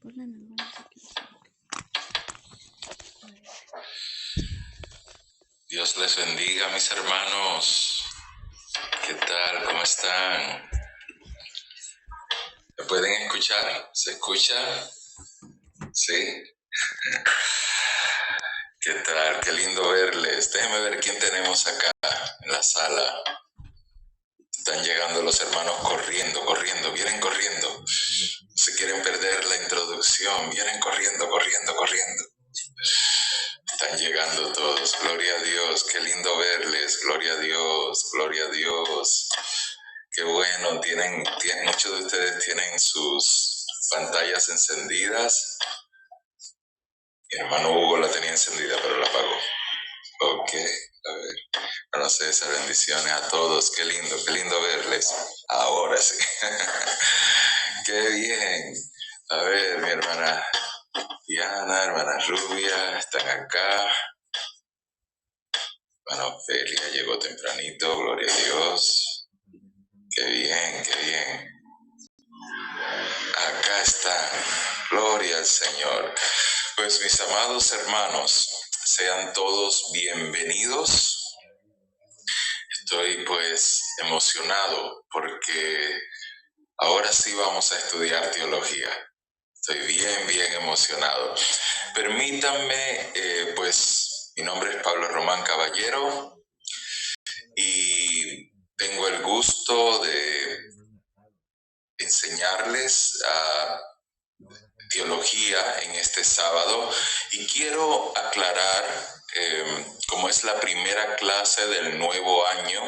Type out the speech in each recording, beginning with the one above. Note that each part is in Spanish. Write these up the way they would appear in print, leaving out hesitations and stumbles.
Ponla en el baño si quieres. Dios les bendiga, mis hermanos. ¿Qué tal? ¿Cómo están? ¿Me pueden escuchar? ¿Se escucha? ¿Sí? ¿Qué tal? Qué lindo verles. Déjenme ver quién tenemos acá en la sala. Están llegando los hermanos corriendo, vienen corriendo. No se quieren perder la introducción, vienen corriendo. Están llegando todos. Gloria a Dios, qué lindo verles. Gloria a Dios. Qué bueno, muchos de ustedes tienen sus pantallas encendidas. Mi hermano Hugo la tenía encendida, pero la apagó. Ok, a ver. No sé, esas bendiciones a todos. Qué lindo verles. Ahora sí. Qué bien. A ver, mi hermana Diana, hermana Rubia, están acá. Hermana Ofelia llegó tempranito, gloria a Dios. Qué bien. Acá están, gloria al Señor. Pues mis amados hermanos, sean todos bienvenidos. Estoy pues emocionado porque ahora sí vamos a estudiar teología. Estoy bien emocionado. Permítanme, pues mi nombre es Pablo Román Caballero y tengo el gusto de enseñarles a teología en este sábado y quiero aclarar, como es la primera clase del nuevo año,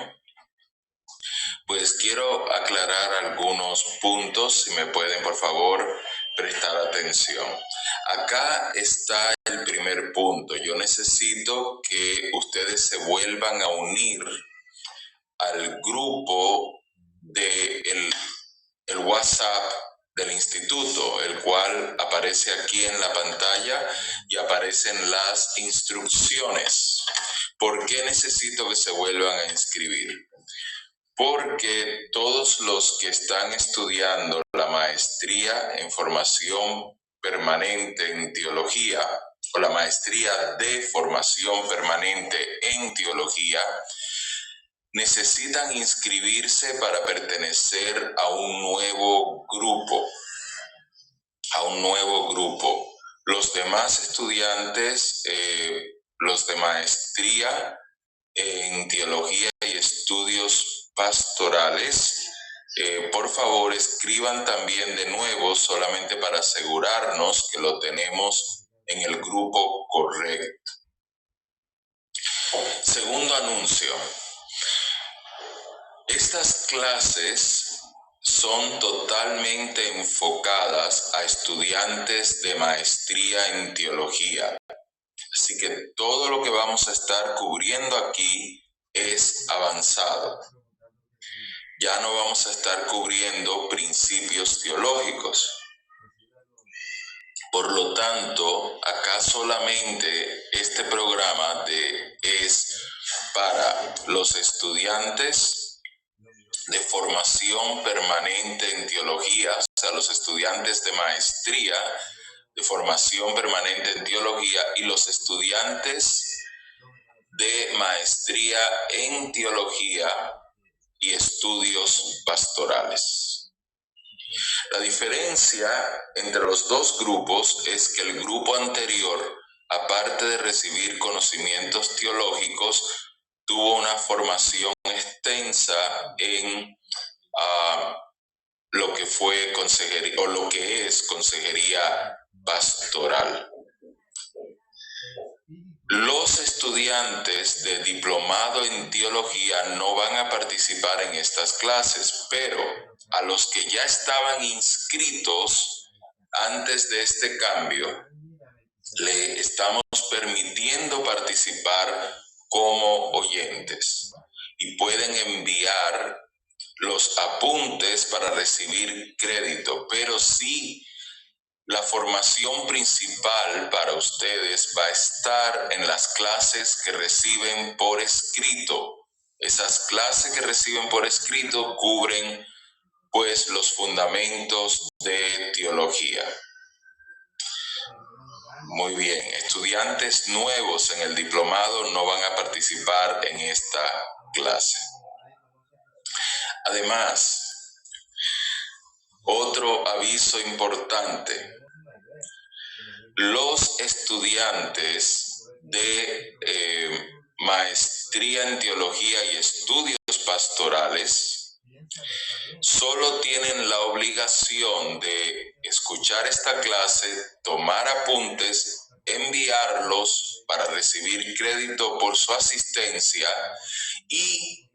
pues quiero aclarar algunos puntos, si me pueden por favor prestar atención. Acá está el primer punto. Yo necesito que ustedes se vuelvan a unir al grupo de el WhatsApp del instituto, el cual aparece aquí en la pantalla y aparecen las instrucciones. ¿Por qué necesito que se vuelvan a inscribir? Porque todos los que están estudiando la maestría en formación permanente en teología o la maestría de formación permanente en teología necesitan inscribirse para pertenecer a un nuevo grupo. Los demás estudiantes, los de maestría en teología y estudios pastorales, por favor escriban también de nuevo solamente para asegurarnos que lo tenemos en el grupo correcto. Segundo anuncio. Estas clases son totalmente enfocadas a estudiantes de maestría en teología. Así que todo lo que vamos a estar cubriendo aquí es avanzado. Ya no vamos a estar cubriendo principios teológicos. Por lo tanto, acá solamente este programa es para los estudiantes de formación permanente en teología, o sea, los estudiantes de maestría de formación permanente en teología y los estudiantes de maestría en teología y estudios pastorales. La diferencia entre los dos grupos es que el grupo anterior, aparte de recibir conocimientos teológicos, tuvo una formación extensa en lo que fue consejería o lo que es consejería pastoral. Los estudiantes de diplomado en teología no van a participar en estas clases, pero a los que ya estaban inscritos antes de este cambio, le estamos permitiendo participar como oyentes y pueden enviar los apuntes para recibir crédito, pero sí la formación principal para ustedes va a estar en las clases que reciben por escrito. Esas clases que reciben por escrito cubren pues los fundamentos de teología. Muy bien, estudiantes nuevos en el diplomado no van a participar en esta clase. Además, otro aviso importante: los estudiantes de maestría en teología y estudios pastorales solo tienen la obligación de escuchar esta clase, tomar apuntes, enviarlos para recibir crédito por su asistencia y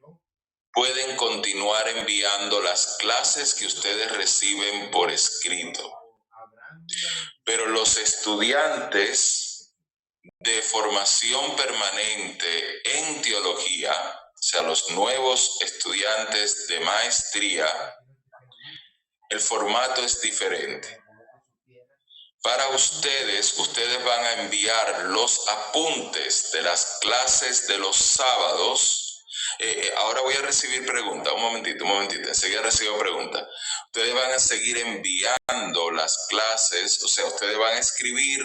pueden continuar enviando las clases que ustedes reciben por escrito. Pero los estudiantes de formación permanente en teología, o sea, los nuevos estudiantes de maestría, el formato es diferente. Para ustedes van a enviar los apuntes de las clases de los sábados. Ahora voy a recibir preguntas. Un momentito. Enseguida recibo preguntas. Ustedes van a seguir enviando las clases, o sea, ustedes van a escribir,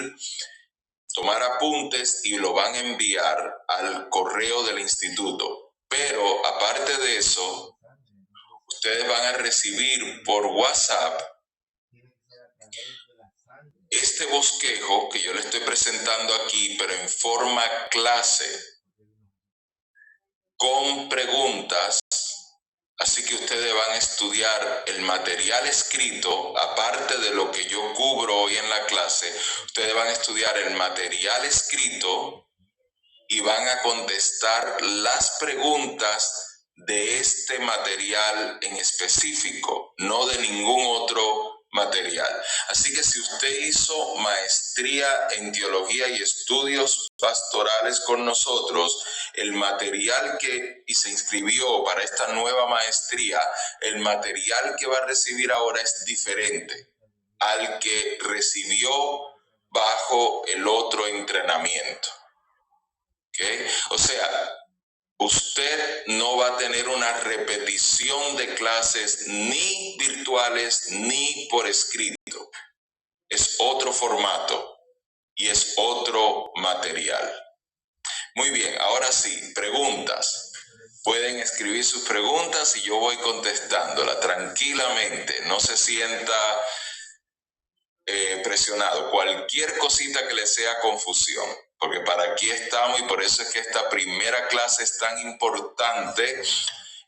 tomar apuntes y lo van a enviar al correo del instituto. Pero aparte de eso, ustedes van a recibir por WhatsApp este bosquejo que yo le estoy presentando aquí, pero en forma clase, con preguntas. Así que ustedes van a estudiar el material escrito, aparte de lo que yo cubro hoy en la clase. Ustedes van a estudiar el material escrito y van a contestar las preguntas de este material en específico, no de ningún otro material. Así que si usted hizo maestría en teología y estudios pastorales con nosotros, el material y se inscribió para esta nueva maestría, el material que va a recibir ahora es diferente al que recibió bajo el otro entrenamiento. ¿Okay? O sea, usted no va a tener una repetición de clases ni virtuales ni por escrito. Es otro formato y es otro material. Muy bien, ahora sí, preguntas. Pueden escribir sus preguntas y yo voy contestándolas tranquilamente. No se sienta presionado. Cualquier cosita que le sea confusión, porque para aquí estamos y por eso es que esta primera clase es tan importante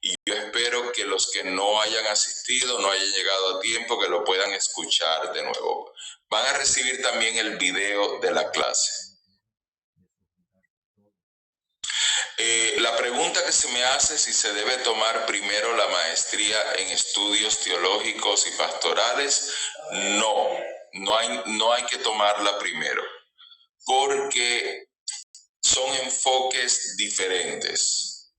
y yo espero que los que no hayan asistido, no hayan llegado a tiempo, que lo puedan escuchar de nuevo. Van a recibir también el video de la clase. La pregunta que se me hace es si se debe tomar primero la maestría en estudios teológicos y pastorales. No hay que tomarla primero, porque son enfoques diferentes.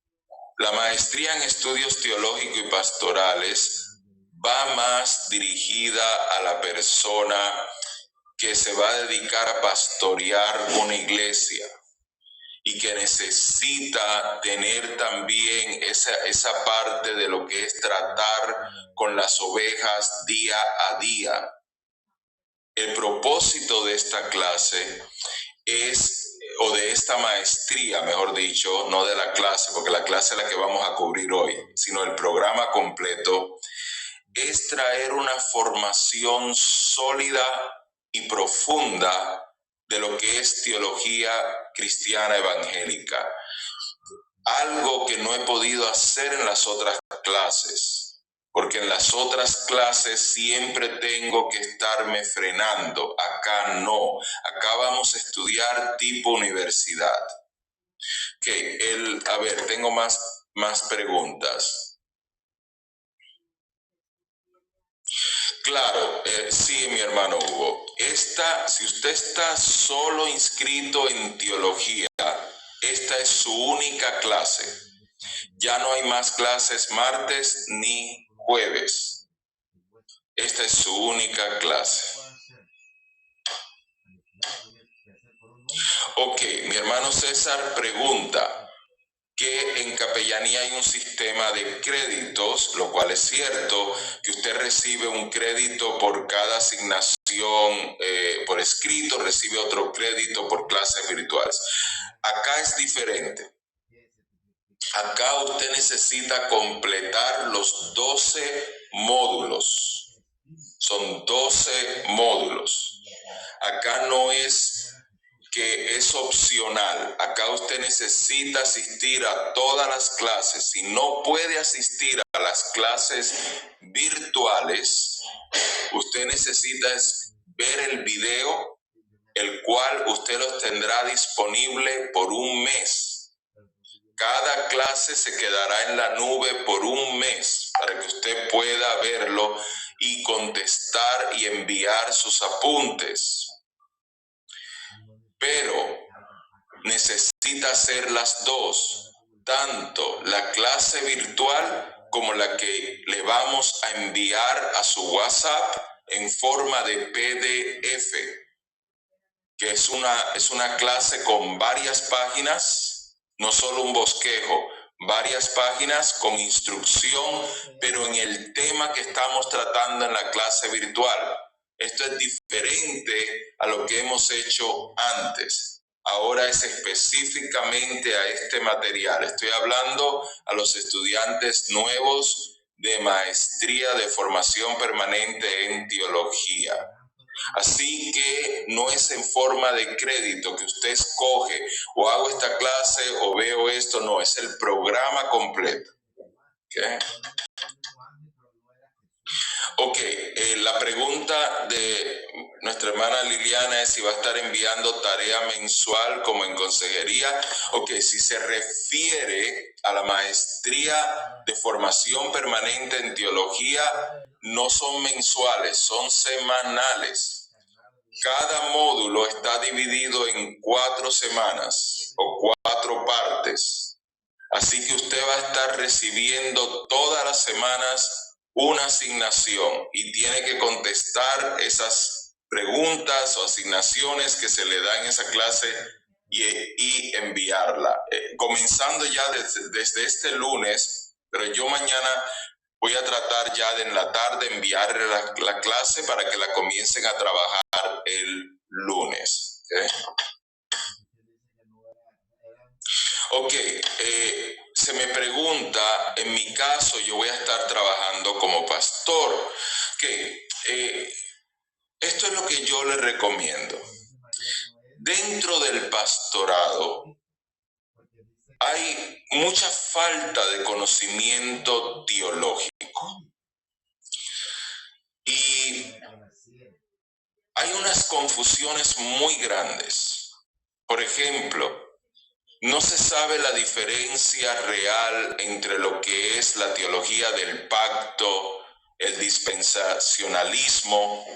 La maestría en estudios teológicos y pastorales va más dirigida a la persona que se va a dedicar a pastorear una iglesia y que necesita tener también esa parte de lo que es tratar con las ovejas día a día. El propósito de esta clase o de esta maestría, mejor dicho, no de la clase, porque la clase es la que vamos a cubrir hoy, sino el programa completo, es traer una formación sólida y profunda de lo que es teología cristiana evangélica. Algo que no he podido hacer en las otras clases, porque en las otras clases siempre tengo que estarme frenando. Acá no. Acá vamos a estudiar tipo universidad. A ver, tengo más preguntas. Claro, sí, mi hermano Hugo. Si usted está solo inscrito en teología, esta es su única clase. Ya no hay más clases martes ni jueves. Esta es su única clase. Ok, mi hermano César pregunta, que en capellanía hay un sistema de créditos, lo cual es cierto, que usted recibe un crédito por cada asignación por escrito, recibe otro crédito por clases virtuales. Acá es diferente. Acá usted necesita completar los 12 módulos. Son 12 módulos. Acá no es que es opcional. Acá usted necesita asistir a todas las clases. Si no puede asistir a las clases virtuales, usted necesita ver el video, el cual usted los tendrá disponible por un mes. Cada clase se quedará en la nube por un mes para que usted pueda verlo y contestar y enviar sus apuntes. Pero necesita hacer las dos, tanto la clase virtual como la que le vamos a enviar a su WhatsApp en forma de PDF, que es una clase con varias páginas, no solo un bosquejo, varias páginas con instrucción, pero en el tema que estamos tratando en la clase virtual. Esto es diferente a lo que hemos hecho antes. Ahora es específicamente a este material. Estoy hablando a los estudiantes nuevos de maestría de formación permanente en teología. Así que no es en forma de crédito que usted escoge o hago esta clase o veo esto, no, es el programa completo. ¿Okay? Ok, la pregunta de nuestra hermana Liliana es si va a estar enviando tarea mensual como en consejería. Ok, si se refiere a la maestría de formación permanente en teología, no son mensuales, son semanales. Cada módulo está dividido en 4 semanas o 4 partes. Así que usted va a estar recibiendo todas las semanas una asignación y tiene que contestar esas preguntas o asignaciones que se le dan en esa clase y enviarla. Comenzando ya desde este lunes, pero yo mañana voy a tratar ya de en la tarde enviarle la clase para que la comiencen a trabajar el lunes. Ok, se me pregunta, en mi caso yo voy a estar trabajando como pastor. Esto es lo que yo le recomiendo. Dentro del pastorado hay mucha falta de conocimiento teológico. Y hay unas confusiones muy grandes. Por ejemplo, no se sabe la diferencia real entre lo que es la teología del pacto, el dispensacionalismo,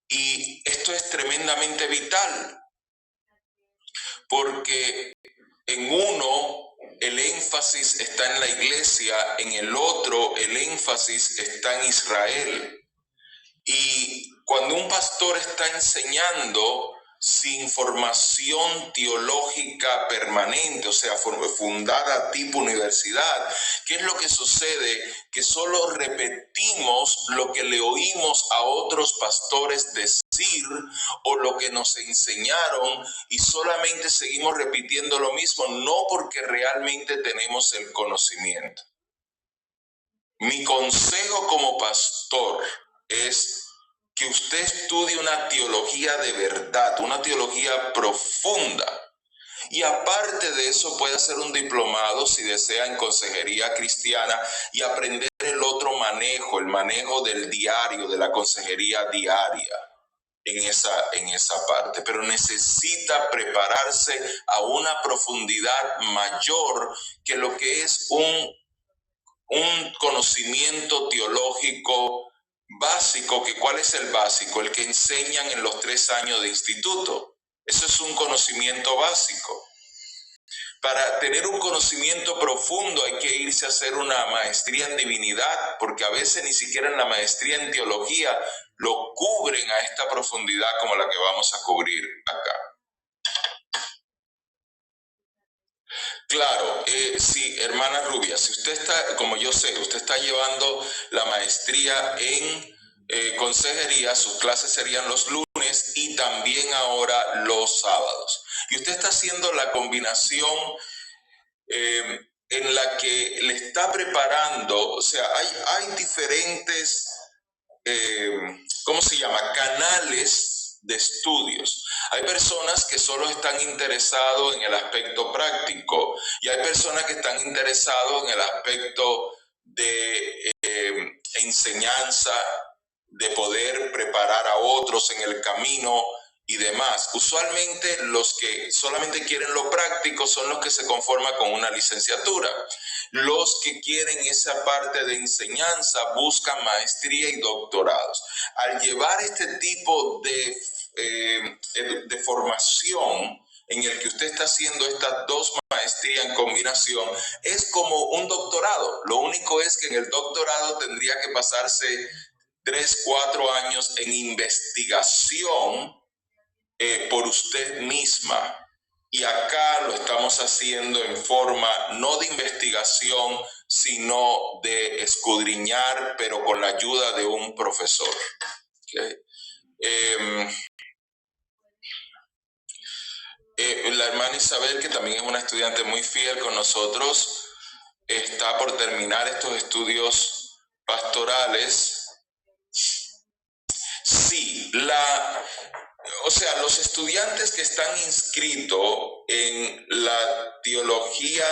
y esto es tremendamente vital, porque en uno el énfasis está en la iglesia, en el otro el énfasis está en Israel. Y cuando un pastor está enseñando sin formación teológica permanente, o sea, fundada tipo universidad, ¿qué es lo que sucede? Que solo repetimos lo que le oímos a otros pastores decir o lo que nos enseñaron y solamente seguimos repitiendo lo mismo, no porque realmente tenemos el conocimiento. Mi consejo como pastor es que usted estudie una teología de verdad, una teología profunda. Y aparte de eso puede hacer un diplomado si desea en consejería cristiana y aprender el otro manejo, el manejo del diario, de la consejería diaria en esa parte. Pero necesita prepararse a una profundidad mayor que lo que es un conocimiento teológico básico. Que ¿cuál es el básico? El que enseñan en los 3 años de instituto. Eso es un conocimiento básico. Para tener un conocimiento profundo hay que irse a hacer una maestría en divinidad, porque a veces ni siquiera en la maestría en teología lo cubren a esta profundidad como la que vamos a cubrir acá. Claro, sí, hermana Rubia, si usted está, como yo sé, usted está llevando la maestría en consejería, sus clases serían los lunes y también ahora los sábados. Y usted está haciendo la combinación en la que le está preparando, o sea, hay diferentes ¿cómo se llama? Canales de estudios. Hay personas que solo están interesados en el aspecto práctico y hay personas que están interesados en el aspecto de enseñanza, de poder preparar a otros en el camino y demás. Usualmente los que solamente quieren lo práctico son los que se conforman con una licenciatura. Los que quieren esa parte de enseñanza buscan maestría y doctorados. Al llevar este tipo de formación en el que usted está haciendo estas dos maestrías en combinación, es como un doctorado. Lo único es que en el doctorado tendría que pasarse 3, 4 años en investigación por usted misma. Y acá lo estamos haciendo en forma no de investigación, sino de escudriñar, pero con la ayuda de un profesor. ¿Okay? La hermana Isabel, que también es una estudiante muy fiel con nosotros, está por terminar estos estudios pastorales. Sí, o sea, los estudiantes que están inscritos en la teología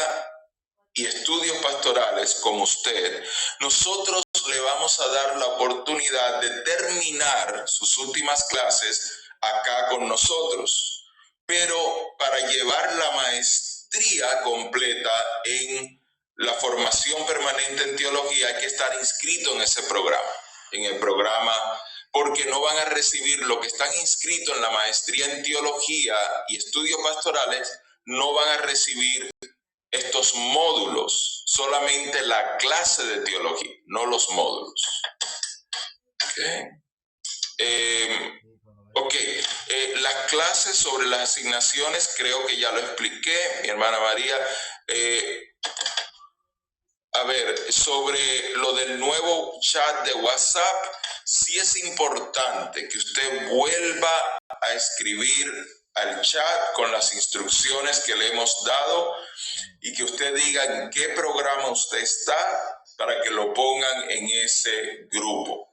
y estudios pastorales como usted, nosotros le vamos a dar la oportunidad de terminar sus últimas clases acá con nosotros. Pero para llevar la maestría completa en la formación permanente en teología hay que estar inscrito en ese programa, en el programa, porque no van a recibir lo que están inscritos en la maestría en teología y estudios pastorales, no van a recibir estos módulos, solamente la clase de teología, no los módulos. Las clases sobre las asignaciones creo que ya lo expliqué, mi hermana María. A ver, sobre lo del nuevo chat de WhatsApp, sí es importante que usted vuelva a escribir al chat con las instrucciones que le hemos dado y que usted diga en qué programa usted está para que lo pongan en ese grupo.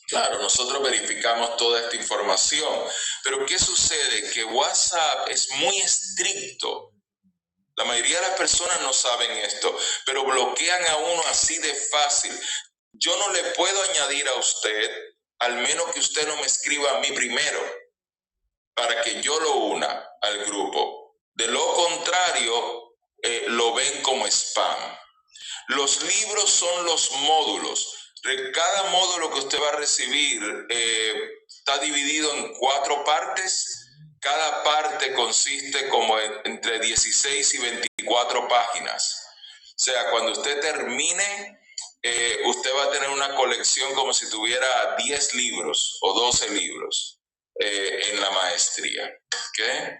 Claro, nosotros verificamos toda esta información, pero ¿qué sucede? Que WhatsApp es muy estricto. La mayoría de las personas no saben esto, pero bloquean a uno así de fácil. Yo no le puedo añadir a usted, al menos que usted no me escriba a mí primero, para que yo lo una al grupo. De lo contrario, lo ven como spam. Los libros son los módulos. Cada módulo que usted va a recibir está dividido en 4 partes. Cada parte consiste como entre 16 y 24 páginas. O sea, cuando usted termine, usted va a tener una colección como si tuviera 10 libros o 12 libros en la maestría. ¿Okay?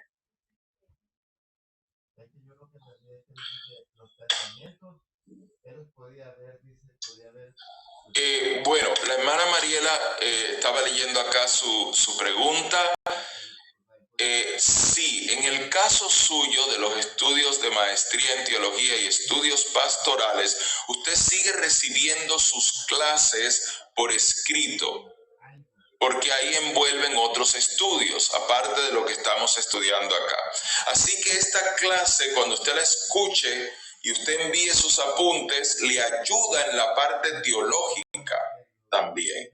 Bueno, la hermana Mariela estaba leyendo acá su pregunta. Sí, en el caso suyo de los estudios de maestría en teología y estudios pastorales, usted sigue recibiendo sus clases por escrito, porque ahí envuelven otros estudios, aparte de lo que estamos estudiando acá. Así que esta clase, cuando usted la escuche y usted envíe sus apuntes, le ayuda en la parte teológica también.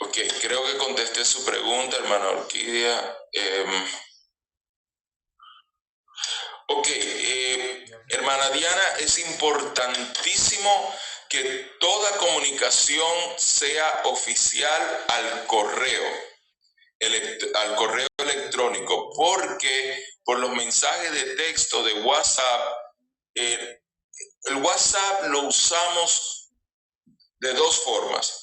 Ok, creo que contesté su pregunta, hermana Orquídea. Hermana Diana, es importantísimo que toda comunicación sea oficial al correo electrónico, porque por los mensajes de texto de WhatsApp, el WhatsApp lo usamos de 2 formas.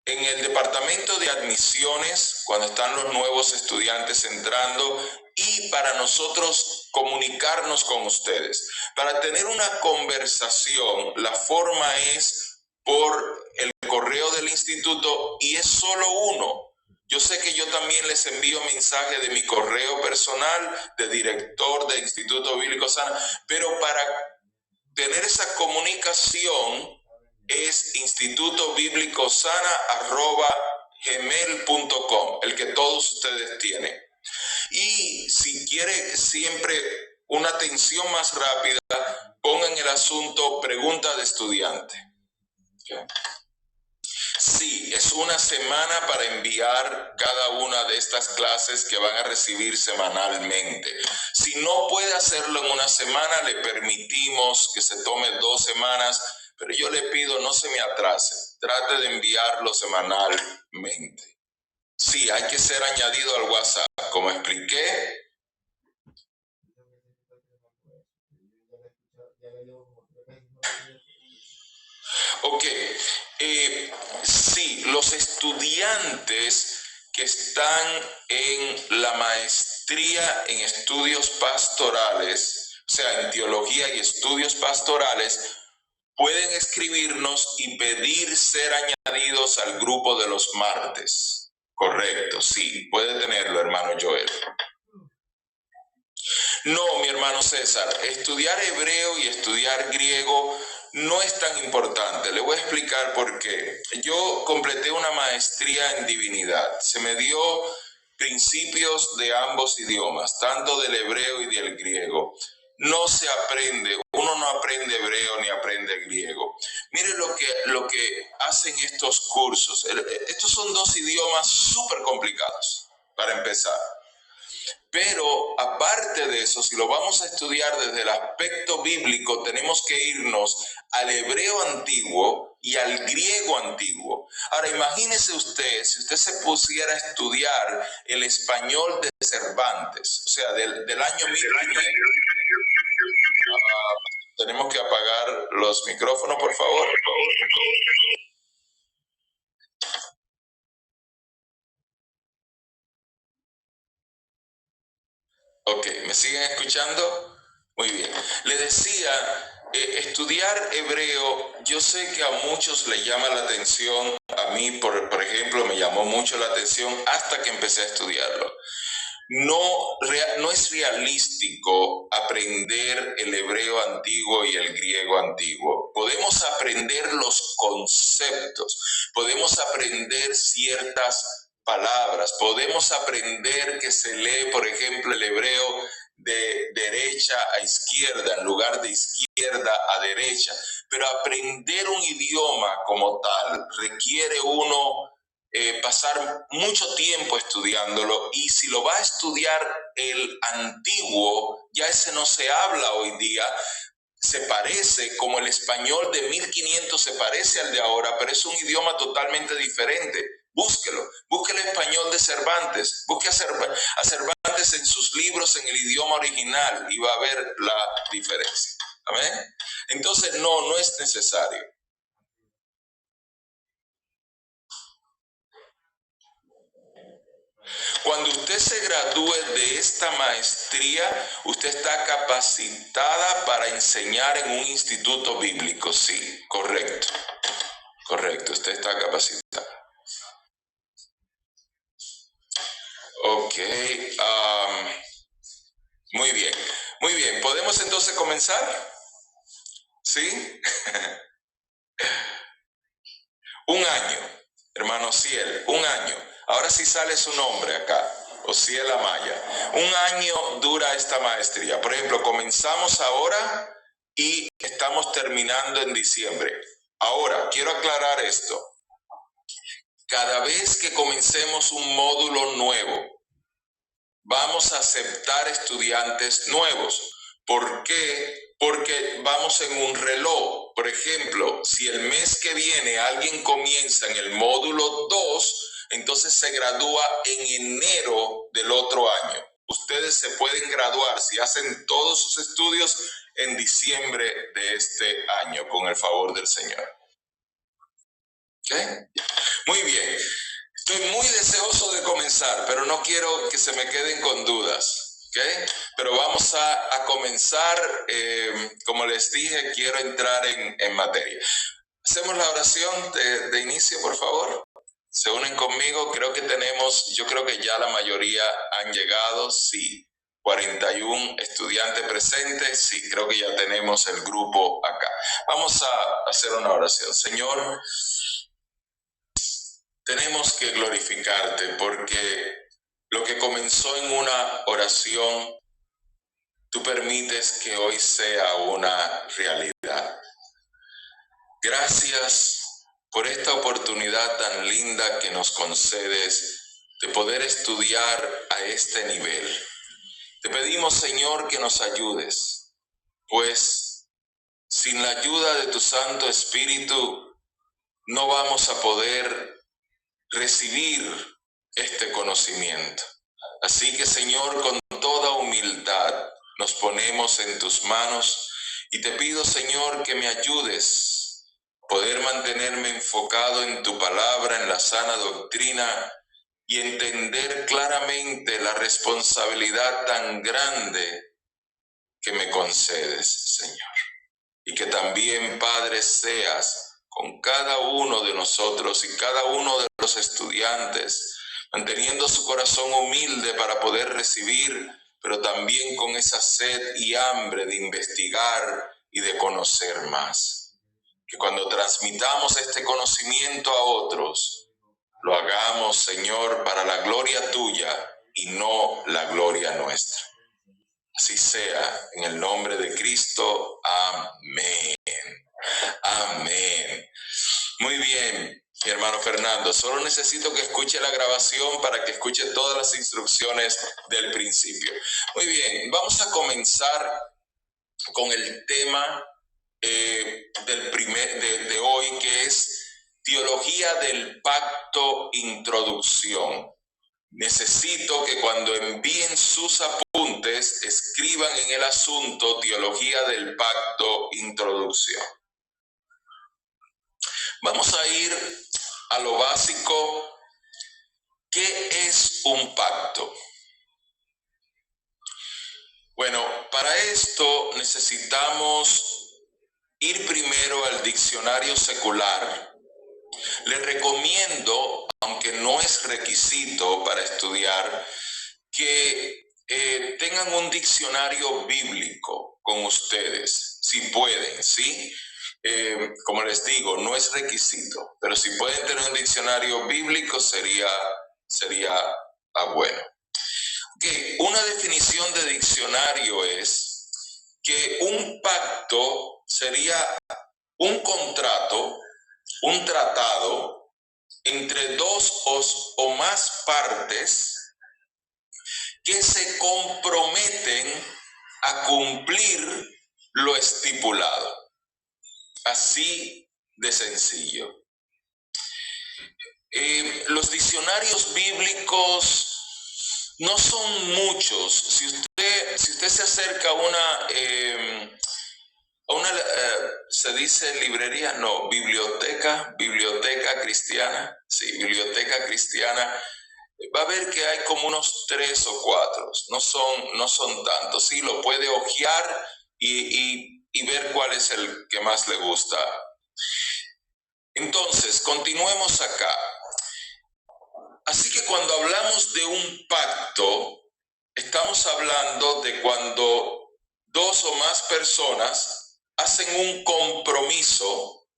en el departamento de admisiones, cuando están los nuevos estudiantes entrando, y para nosotros comunicarnos con ustedes. Para tener una conversación, la forma es por el correo del instituto y es solo uno. Yo sé que yo también les envío mensaje de mi correo personal, de director del Instituto Bíblico Sana, pero para tener esa comunicación es institutobiblicosana@gmail.com, el que todos ustedes tienen. Y si quiere siempre una atención más rápida, pongan el asunto pregunta de estudiante. Sí, es una semana para enviar cada una de estas clases que van a recibir semanalmente. Si no puede hacerlo en una semana, le permitimos que se tome 2 semanas, pero yo le pido no se me atrase, trate de enviarlo semanalmente. Sí, hay que ser añadido al WhatsApp, como expliqué. Ok, sí, los estudiantes que están en la maestría en estudios pastorales, o sea, en teología y estudios pastorales, pueden escribirnos y pedir ser añadidos al grupo de los martes. Correcto, sí, puede tenerlo, hermano Joel. No, mi hermano César, estudiar hebreo y estudiar griego no es tan importante. Le voy a explicar por qué. Yo completé una maestría en divinidad. Se me dio principios de ambos idiomas, tanto del hebreo y del griego. No se aprende, uno no aprende hebreo ni aprende griego. Mire lo que hacen estos cursos. Estos son 2 idiomas súper complicados, para empezar. Pero aparte de eso, si lo vamos a estudiar desde el aspecto bíblico, tenemos que irnos al hebreo antiguo y al griego antiguo. Ahora, imagínese usted, si usted se pusiera a estudiar el español de Cervantes, o sea, del año 1500. Tenemos que apagar los micrófonos, por favor. Ok, ¿me siguen escuchando? Muy bien. Le decía, estudiar hebreo, yo sé que a muchos le llama la atención, a mí, por ejemplo, me llamó mucho la atención hasta que empecé a estudiarlo. No es realístico aprender el hebreo antiguo y el griego antiguo. Podemos aprender los conceptos, podemos aprender ciertas palabras, podemos aprender que se lee, por ejemplo, el hebreo de derecha a izquierda en lugar de izquierda a derecha, pero aprender un idioma como tal requiere uno pasar mucho tiempo estudiándolo, y si lo va a estudiar el antiguo, ya ese no se habla hoy día, se parece, como el español de 1500 se parece al de ahora, pero es un idioma totalmente diferente. Búsquelo, busque el español de Cervantes, busque a Cervantes en sus libros en el idioma original y va a ver la diferencia. ¿Amén? Entonces, no es necesario. Cuando usted se gradúe de esta maestría, usted está capacitada para enseñar en un instituto bíblico. Sí, correcto. Correcto, usted está capacitada. Ok. Muy bien. Muy bien. ¿Podemos entonces comenzar? ¿Sí? Un año, hermano Ciel, un año. Ahora sí sale su nombre acá, Ociel Amaya. Un año dura esta maestría. Por ejemplo, comenzamos ahora y estamos terminando en diciembre. Ahora, quiero aclarar esto. Cada vez que comencemos un módulo nuevo, vamos a aceptar estudiantes nuevos. ¿Por qué? Porque vamos en un reloj. Por ejemplo, si el mes que viene alguien comienza en el módulo 2, entonces se gradúa en enero del otro año. Ustedes se pueden graduar si hacen todos sus estudios en diciembre de este año, con el favor del Señor. ¿Okay? Muy bien. Estoy muy deseoso de comenzar, pero no quiero que se me queden con dudas. ¿Okay? Pero vamos a comenzar. Como les dije, quiero entrar en materia. Hacemos la oración de inicio, por favor. Se unen conmigo. Yo creo que ya la mayoría han llegado. Sí. 41 estudiantes presentes. Sí, creo que ya tenemos el grupo acá. Vamos a hacer una oración. Señor, tenemos que glorificarte porque lo que comenzó en una oración, tú permites que hoy sea una realidad. Gracias por esta oportunidad tan linda que nos concedes de poder estudiar a este nivel. Te pedimos, Señor, que nos ayudes, pues sin la ayuda de tu Santo Espíritu no vamos a poder recibir este conocimiento. Así que, Señor, con toda humildad nos ponemos en tus manos y te pido, Señor, que me ayudes a poder mantenerme enfocado en tu palabra, en la sana doctrina y entender claramente la responsabilidad tan grande que me concedes, Señor. Y que también, Padre, seas con cada uno de nosotros y cada uno de los estudiantes, manteniendo su corazón humilde para poder recibir, pero también con esa sed y hambre de investigar y de conocer más. Que cuando transmitamos este conocimiento a otros, lo hagamos, Señor, para la gloria tuya y no la gloria nuestra. Así sea, en el nombre de Cristo. Amén. Amén. Muy bien, mi hermano Fernando. Solo necesito que escuche la grabación para que escuche todas las instrucciones del principio. Muy bien, vamos a comenzar con el tema de hoy, que es Teología del Pacto, Introducción. Necesito que cuando envíen sus apuntes, escriban en el asunto Teología del Pacto, Introducción. Vamos a ir a lo básico. ¿Qué es un pacto? Bueno, para esto necesitamos ir primero al diccionario secular. Les recomiendo, aunque no es requisito para estudiar, que tengan un diccionario bíblico con ustedes, si pueden, ¿sí? Como les digo, no es requisito, pero si pueden tener un diccionario bíblico sería bueno. Okay, una definición de diccionario es que un pacto sería un contrato, un tratado entre dos o más partes que se comprometen a cumplir lo estipulado. Así de sencillo. Los diccionarios bíblicos no son muchos. Si usted se acerca a una se dice librería, no, biblioteca cristiana, sí, biblioteca cristiana, va a ver que hay como unos 3 o 4, no son tantos. Sí, lo puede hojear y ver cuál es el que más le gusta. Entonces, continuemos acá. Así que cuando hablamos de un pacto, estamos hablando de cuando dos o más personas hacen un compromiso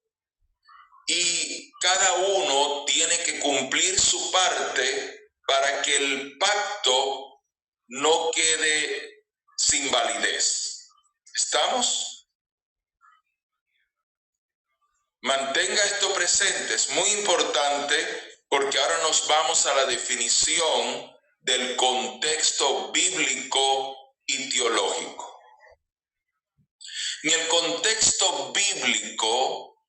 y cada uno tiene que cumplir su parte para que el pacto no quede sin validez. ¿Estamos? Mantenga esto presente, es muy importante porque ahora nos vamos a la definición del contexto bíblico y teológico. En el contexto bíblico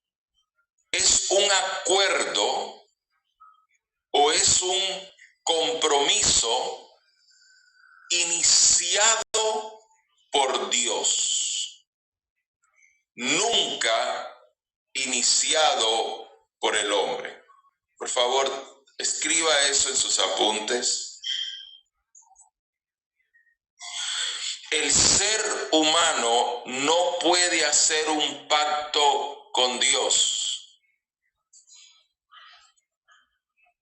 es un acuerdo o es un compromiso iniciado por Dios, nunca iniciado por el hombre. Por favor, escriba eso en sus apuntes. El ser humano no puede hacer un pacto con Dios.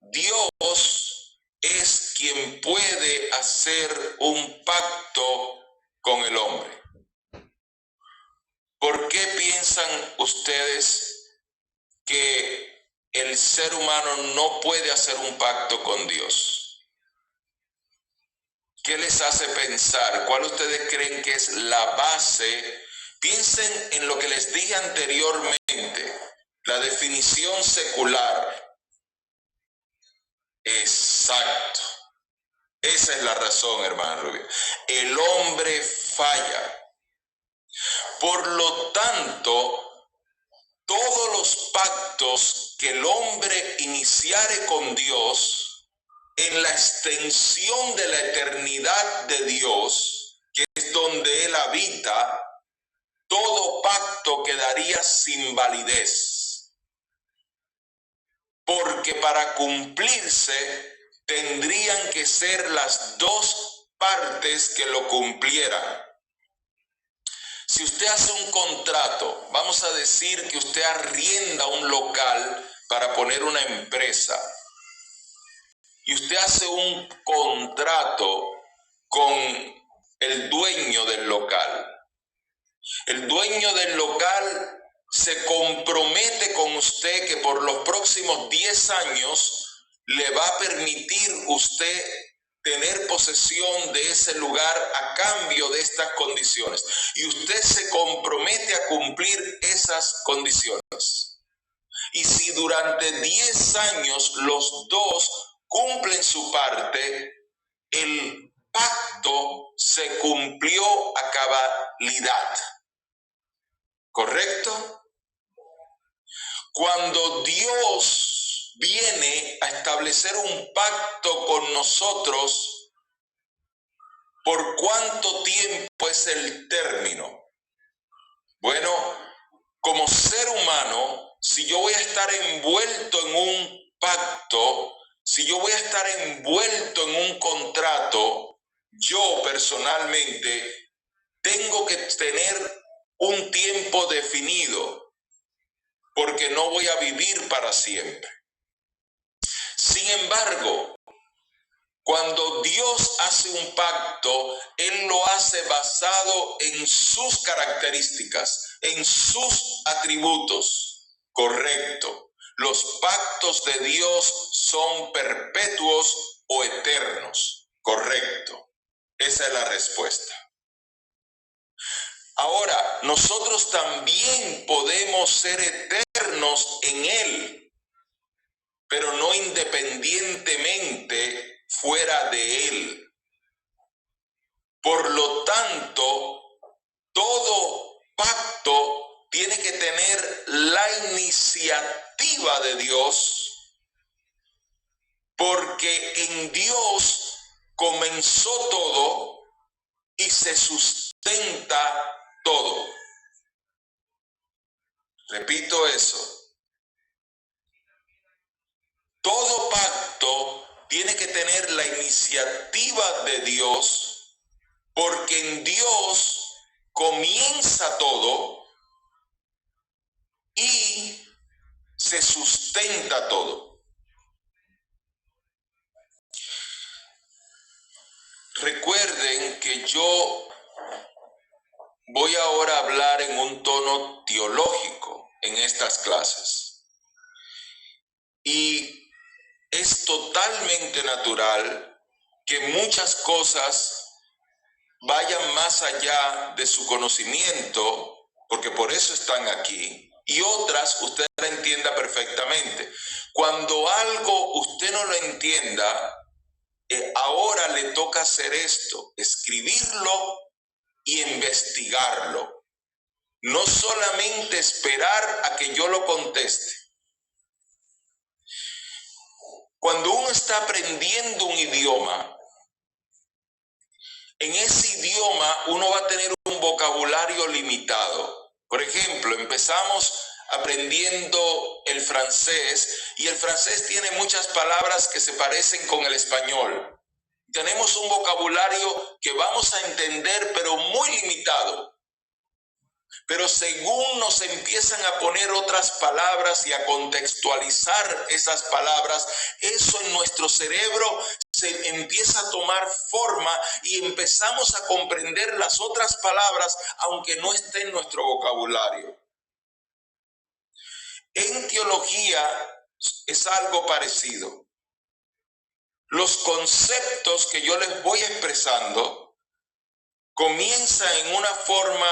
Dios es quien puede hacer un pacto con el hombre. ¿Por qué piensan ustedes que el ser humano no puede hacer un pacto con Dios? ¿Qué les hace pensar? ¿Cuál ustedes creen que es la base? Piensen en lo que les dije anteriormente, la definición secular. Exacto. Esa es la razón, hermano Rubio. El hombre falla. Por lo tanto, todos los pactos que el hombre iniciare con Dios, en la extensión de la eternidad de Dios, que es donde Él habita, todo pacto quedaría sin validez. Porque para cumplirse, tendrían que ser las dos partes que lo cumplieran. Si usted hace un contrato, vamos a decir que usted arrienda un local para poner una empresa, y usted hace un contrato con el dueño del local. El dueño del local se compromete con usted que por los próximos 10 años le va a permitir usted tener posesión de ese lugar a cambio de estas condiciones. Y usted se compromete a cumplir esas condiciones. Y si durante 10 años los dos cumplen su parte, el pacto se cumplió a cabalidad. ¿Correcto? Cuando Dios viene a establecer un pacto con nosotros, ¿por cuánto tiempo es el término? Bueno, como ser humano, si yo voy a estar envuelto en un pacto, si yo voy a estar envuelto en un contrato, yo personalmente tengo que tener un tiempo definido, porque no voy a vivir para siempre. Sin embargo, cuando Dios hace un pacto, Él lo hace basado en sus características, en sus atributos. Correcto. Los pactos de Dios son perpetuos o eternos. Correcto. Esa es la respuesta. Ahora, nosotros también podemos ser eternos en Él, pero no independientemente fuera de Él. Por lo tanto, todo pacto tiene que tener la iniciativa de Dios, porque en Dios comenzó todo y se sustenta todo. Repito eso. Todo pacto tiene que tener la iniciativa de Dios, porque en Dios comienza todo y se sustenta todo. Recuerden que yo voy ahora a hablar en un tono teológico en estas clases. Y es totalmente natural que muchas cosas vayan más allá de su conocimiento, porque por eso están aquí, y otras usted la entienda perfectamente. Cuando algo usted no lo entienda, ahora le toca hacer esto, escribirlo y investigarlo. No solamente esperar a que yo lo conteste. Cuando uno está aprendiendo un idioma, en ese idioma uno va a tener un vocabulario limitado. Por ejemplo, empezamos aprendiendo el francés, y el francés tiene muchas palabras que se parecen con el español. Tenemos un vocabulario que vamos a entender, pero muy limitado. Pero según nos empiezan a poner otras palabras y a contextualizar esas palabras, eso en nuestro cerebro se empieza a tomar forma y empezamos a comprender las otras palabras, aunque no esté en nuestro vocabulario. En teología es algo parecido. Los conceptos que yo les voy expresando comienzan en una forma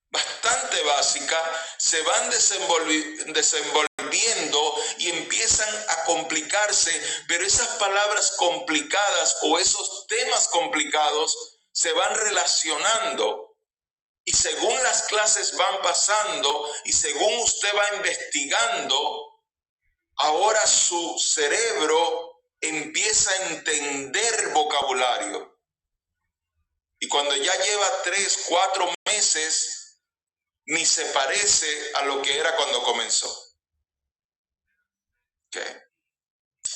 bastante básica, se van desenvolviendo y empiezan a complicarse, pero esas palabras complicadas o esos temas complicados se van relacionando. Y según las clases van pasando y según usted va investigando, ahora su cerebro empieza a entender vocabulario. Y cuando ya lleva 3, 4 meses, ni se parece a lo que era cuando comenzó. Okay.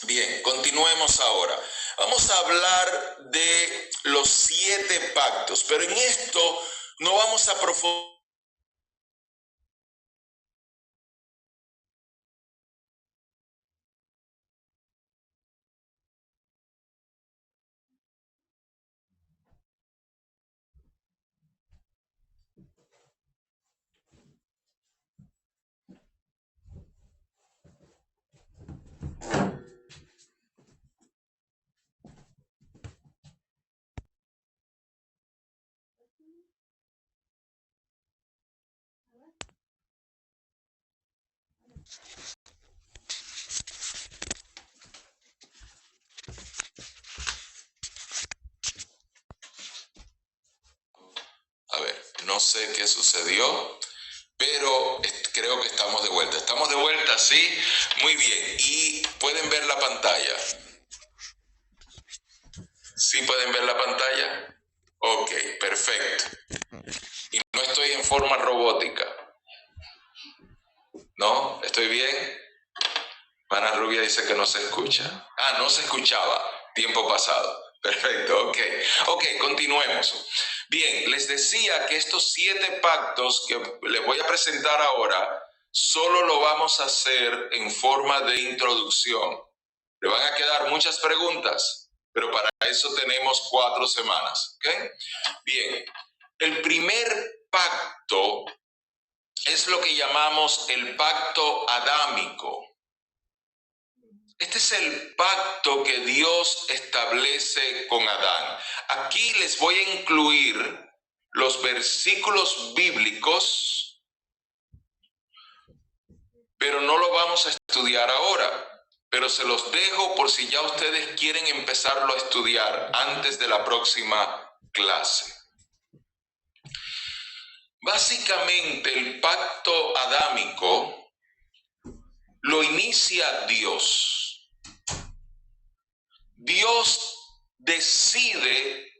Bien, continuemos ahora. Vamos a hablar de los 7 pactos, pero en esto no vamos a profundizar. A ver, no sé qué sucedió, pero creo que estamos de vuelta. ¿Estamos de vuelta? Sí, muy bien. ¿Y pueden ver la pantalla? ¿Sí pueden ver la pantalla? Ok, perfecto. Y no estoy en forma robótica. ¿No? ¿Estoy bien? Ana Rubia dice que no se escucha. Ah, no se escuchaba. Tiempo pasado. Perfecto, ok, continuemos. Bien, les decía que estos 7 pactos que les voy a presentar ahora, solo lo vamos a hacer en forma de introducción. Le van a quedar muchas preguntas, pero para eso tenemos 4 semanas, ¿ok? Bien, el primer pacto es lo que llamamos el pacto adámico. Este es el pacto que Dios establece con Adán. Aquí les voy a incluir los versículos bíblicos, pero no lo vamos a estudiar ahora. Pero se los dejo por si ya ustedes quieren empezarlo a estudiar antes de la próxima clase. Básicamente, el pacto adámico lo inicia Dios. Dios decide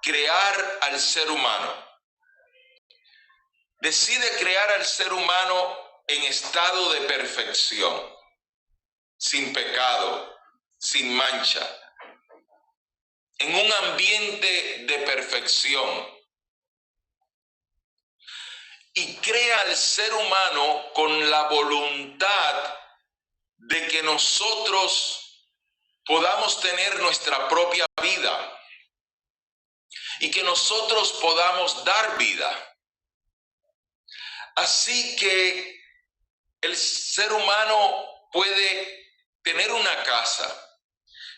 crear al ser humano. Decide crear al ser humano en estado de perfección, sin pecado, sin mancha, en un ambiente de perfección. Y crea al ser humano con la voluntad de que nosotros podamos tener nuestra propia vida y que nosotros podamos dar vida. Así que el ser humano puede tener una casa,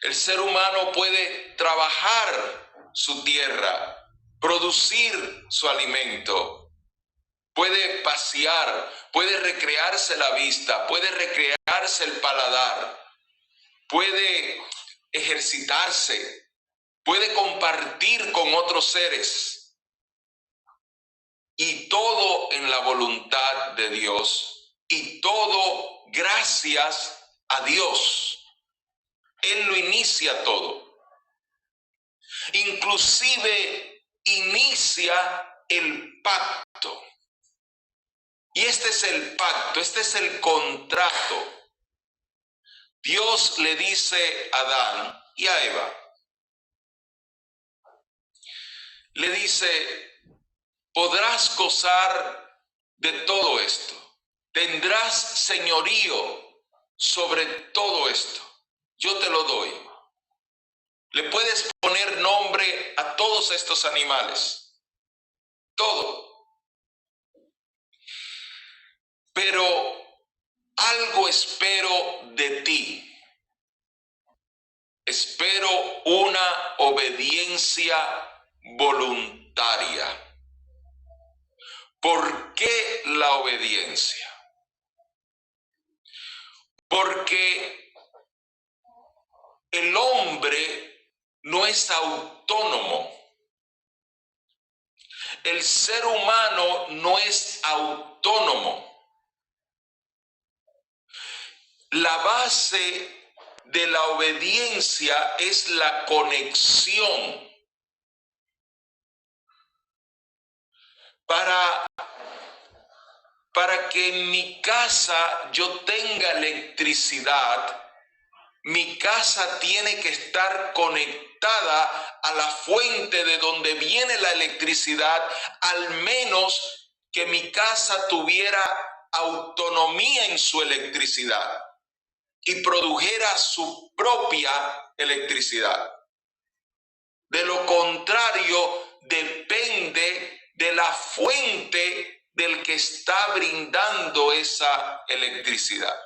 el ser humano puede trabajar su tierra, producir su alimento, puede pasear, puede recrearse la vista, puede recrearse el paladar, puede ejercitarse, puede compartir con otros seres. Y todo en la voluntad de Dios y todo gracias a Dios. Él lo inicia todo. Inclusive inicia el pacto. Y Y este es el pacto, este es el contrato. Dios le dice a Adán y a Eva, le dice, podrás gozar de todo esto, tendrás señorío sobre todo esto, yo te lo doy. Le puedes poner nombre a todos estos animales, todo. Pero algo espero de ti. Espero una obediencia voluntaria. ¿Por qué la obediencia? Porque el hombre no es autónomo. El ser humano no es autónomo. La base de la obediencia es la conexión. Para que en mi casa yo tenga electricidad, mi casa tiene que estar conectada a la fuente de donde viene la electricidad, al menos que mi casa tuviera autonomía en su electricidad y produjera su propia electricidad. De lo contrario, depende de la fuente del que está brindando esa electricidad.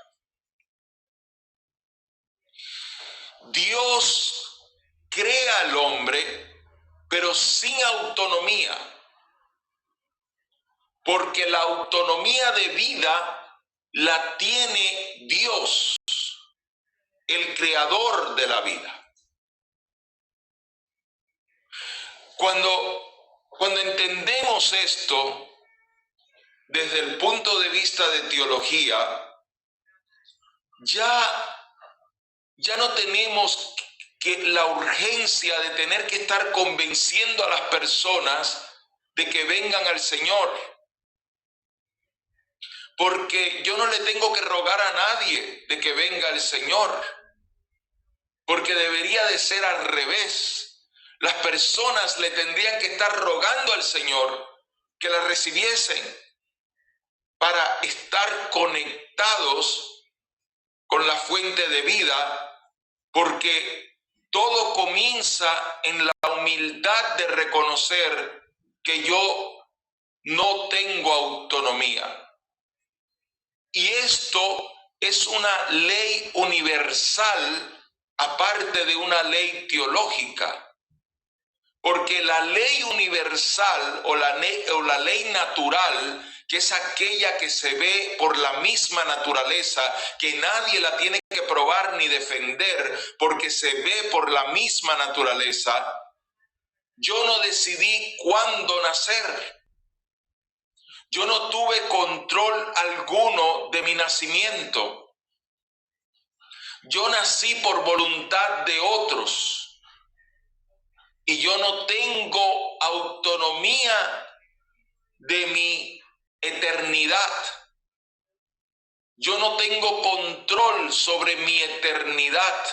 Dios crea al hombre, pero sin autonomía, porque la autonomía de vida la tiene Dios, el creador de la vida. Cuando entendemos esto desde el punto de vista de teología, ya no tenemos la urgencia de tener que estar convenciendo a las personas de que vengan al Señor. Porque yo no le tengo que rogar a nadie de que venga el Señor. Porque debería de ser al revés. Las personas le tendrían que estar rogando al Señor que la recibiesen para estar conectados con la fuente de vida, porque todo comienza en la humildad de reconocer que yo no tengo autonomía. Y esto es una ley universal, aparte de una ley teológica. Porque la ley universal o la ley natural, que es aquella que se ve por la misma naturaleza, que nadie la tiene que probar ni defender, porque se ve por la misma naturaleza, yo no decidí cuándo nacer. Yo no tuve control alguno de mi nacimiento. Yo nací por voluntad de otros. Y yo no tengo autonomía de mi eternidad. Yo no tengo control sobre mi eternidad.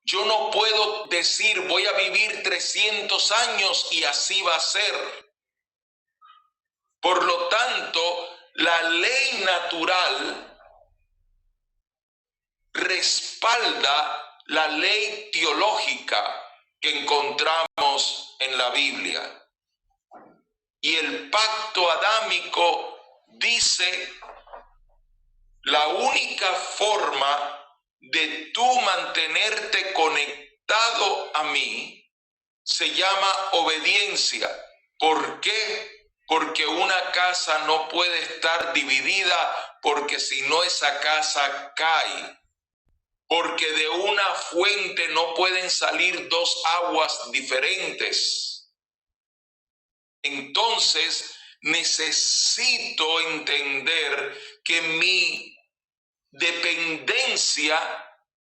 Yo no puedo decir voy a vivir 300 años y así va a ser. Por lo tanto, la ley natural respalda la ley teológica que encontramos en la Biblia. Y el pacto adámico dice, la única forma de tú mantenerte conectado a mí se llama obediencia. ¿Por qué? Porque una casa no puede estar dividida, porque si no esa casa cae. Porque de una fuente no pueden salir dos aguas diferentes. Entonces, necesito entender que mi dependencia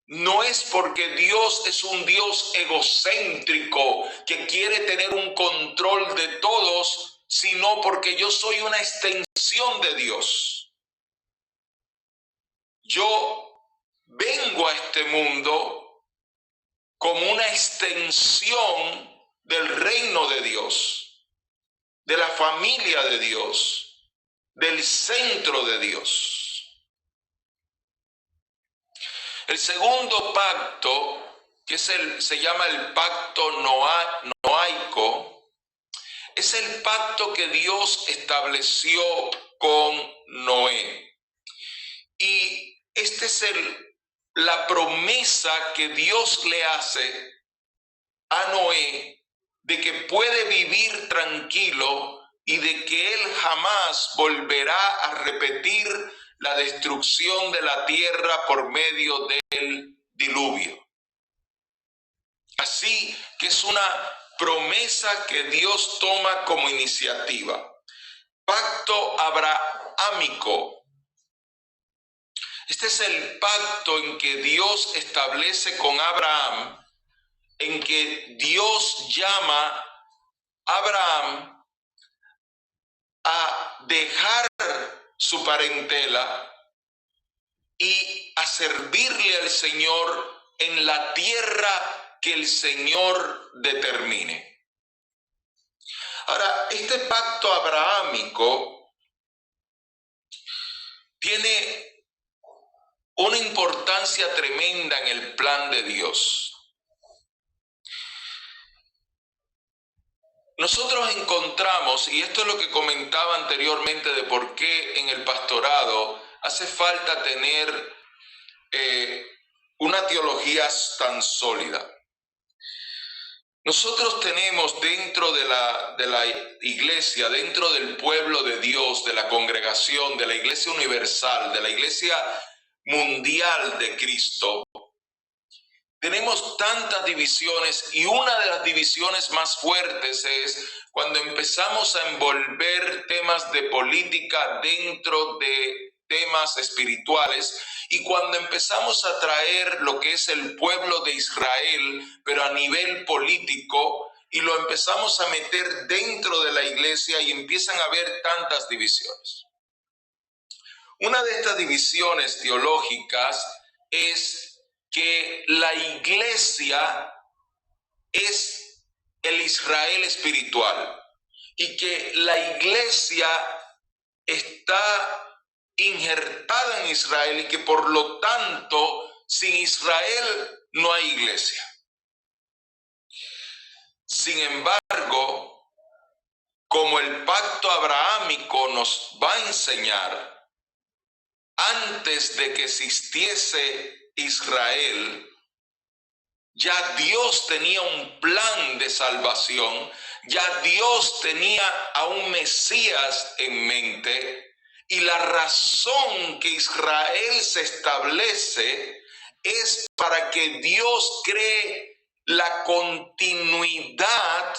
no es porque Dios es un Dios egocéntrico que quiere tener un control de todos, sino porque yo soy una extensión extensión de Dios. Yo vengo a este mundo como una extensión del reino de Dios, de la familia de Dios, del centro de Dios. El segundo pacto, que se llama el pacto noaico, es el pacto que Dios estableció con Noé. Y esta es la promesa que Dios le hace a Noé de que puede vivir tranquilo y de que él jamás volverá a repetir la destrucción de la tierra por medio del diluvio. Así que es una promesa que Dios toma como iniciativa. Pacto abrahámico. Este es el pacto en que Dios establece con Abraham, en que Dios llama a Abraham a dejar su parentela y a servirle al Señor en la tierra que el Señor determine. Ahora, este pacto abrahámico tiene una importancia tremenda en el plan de Dios. Nosotros encontramos, y esto es lo que comentaba anteriormente de por qué en el pastorado hace falta tener una teología tan sólida. Nosotros tenemos dentro de la iglesia, dentro del pueblo de Dios, de la congregación, de la iglesia universal, de la iglesia mundial de Cristo, tenemos tantas divisiones, y una de las divisiones más fuertes es cuando empezamos a envolver temas de política dentro de temas espirituales, y cuando empezamos a traer lo que es el pueblo de Israel, pero a nivel político, y lo empezamos a meter dentro de la iglesia y empiezan a haber tantas divisiones. Una de estas divisiones teológicas es que la iglesia es el Israel espiritual y que la iglesia está injertada en Israel y que por lo tanto sin Israel no hay iglesia. Sin embargo, como el pacto abrahámico nos va a enseñar, antes de que existiese Israel, ya Dios tenía un plan de salvación, ya Dios tenía a un Mesías en mente, y la razón que Israel se establece es para que Dios cree la continuidad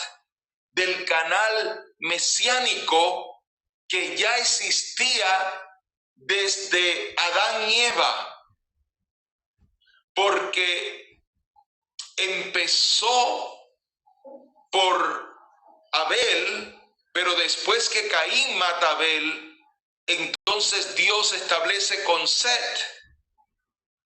del canal mesiánico que ya existía desde Adán y Eva. Porque empezó por Abel, pero después que Caín mata a Abel, entonces Dios establece con Set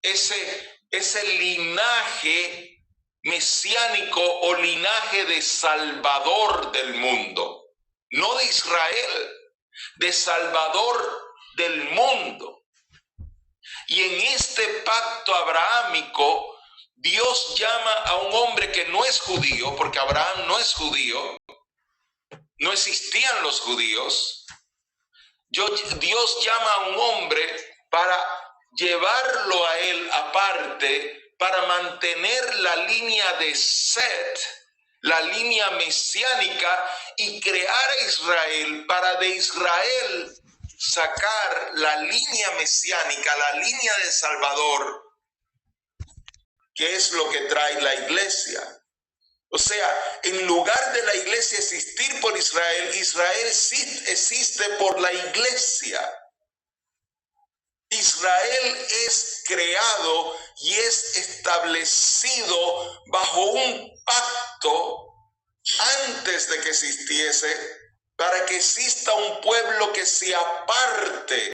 ese linaje mesiánico o linaje de salvador del mundo, no de Israel, de salvador del mundo. Y en este pacto abrahámico, Dios llama a un hombre que no es judío, porque Abraham no es judío, no existían los judíos. Dios llama a un hombre para llevarlo a él aparte, para mantener la línea de Set, la línea mesiánica, y crear a Israel, para de Israel sacar la línea mesiánica, la línea de Salvador, que es lo que trae la iglesia. O sea, en lugar de la iglesia existir por Israel, Israel existe por la iglesia. Israel es creado y es establecido bajo un pacto antes de que existiese para que exista un pueblo que se aparte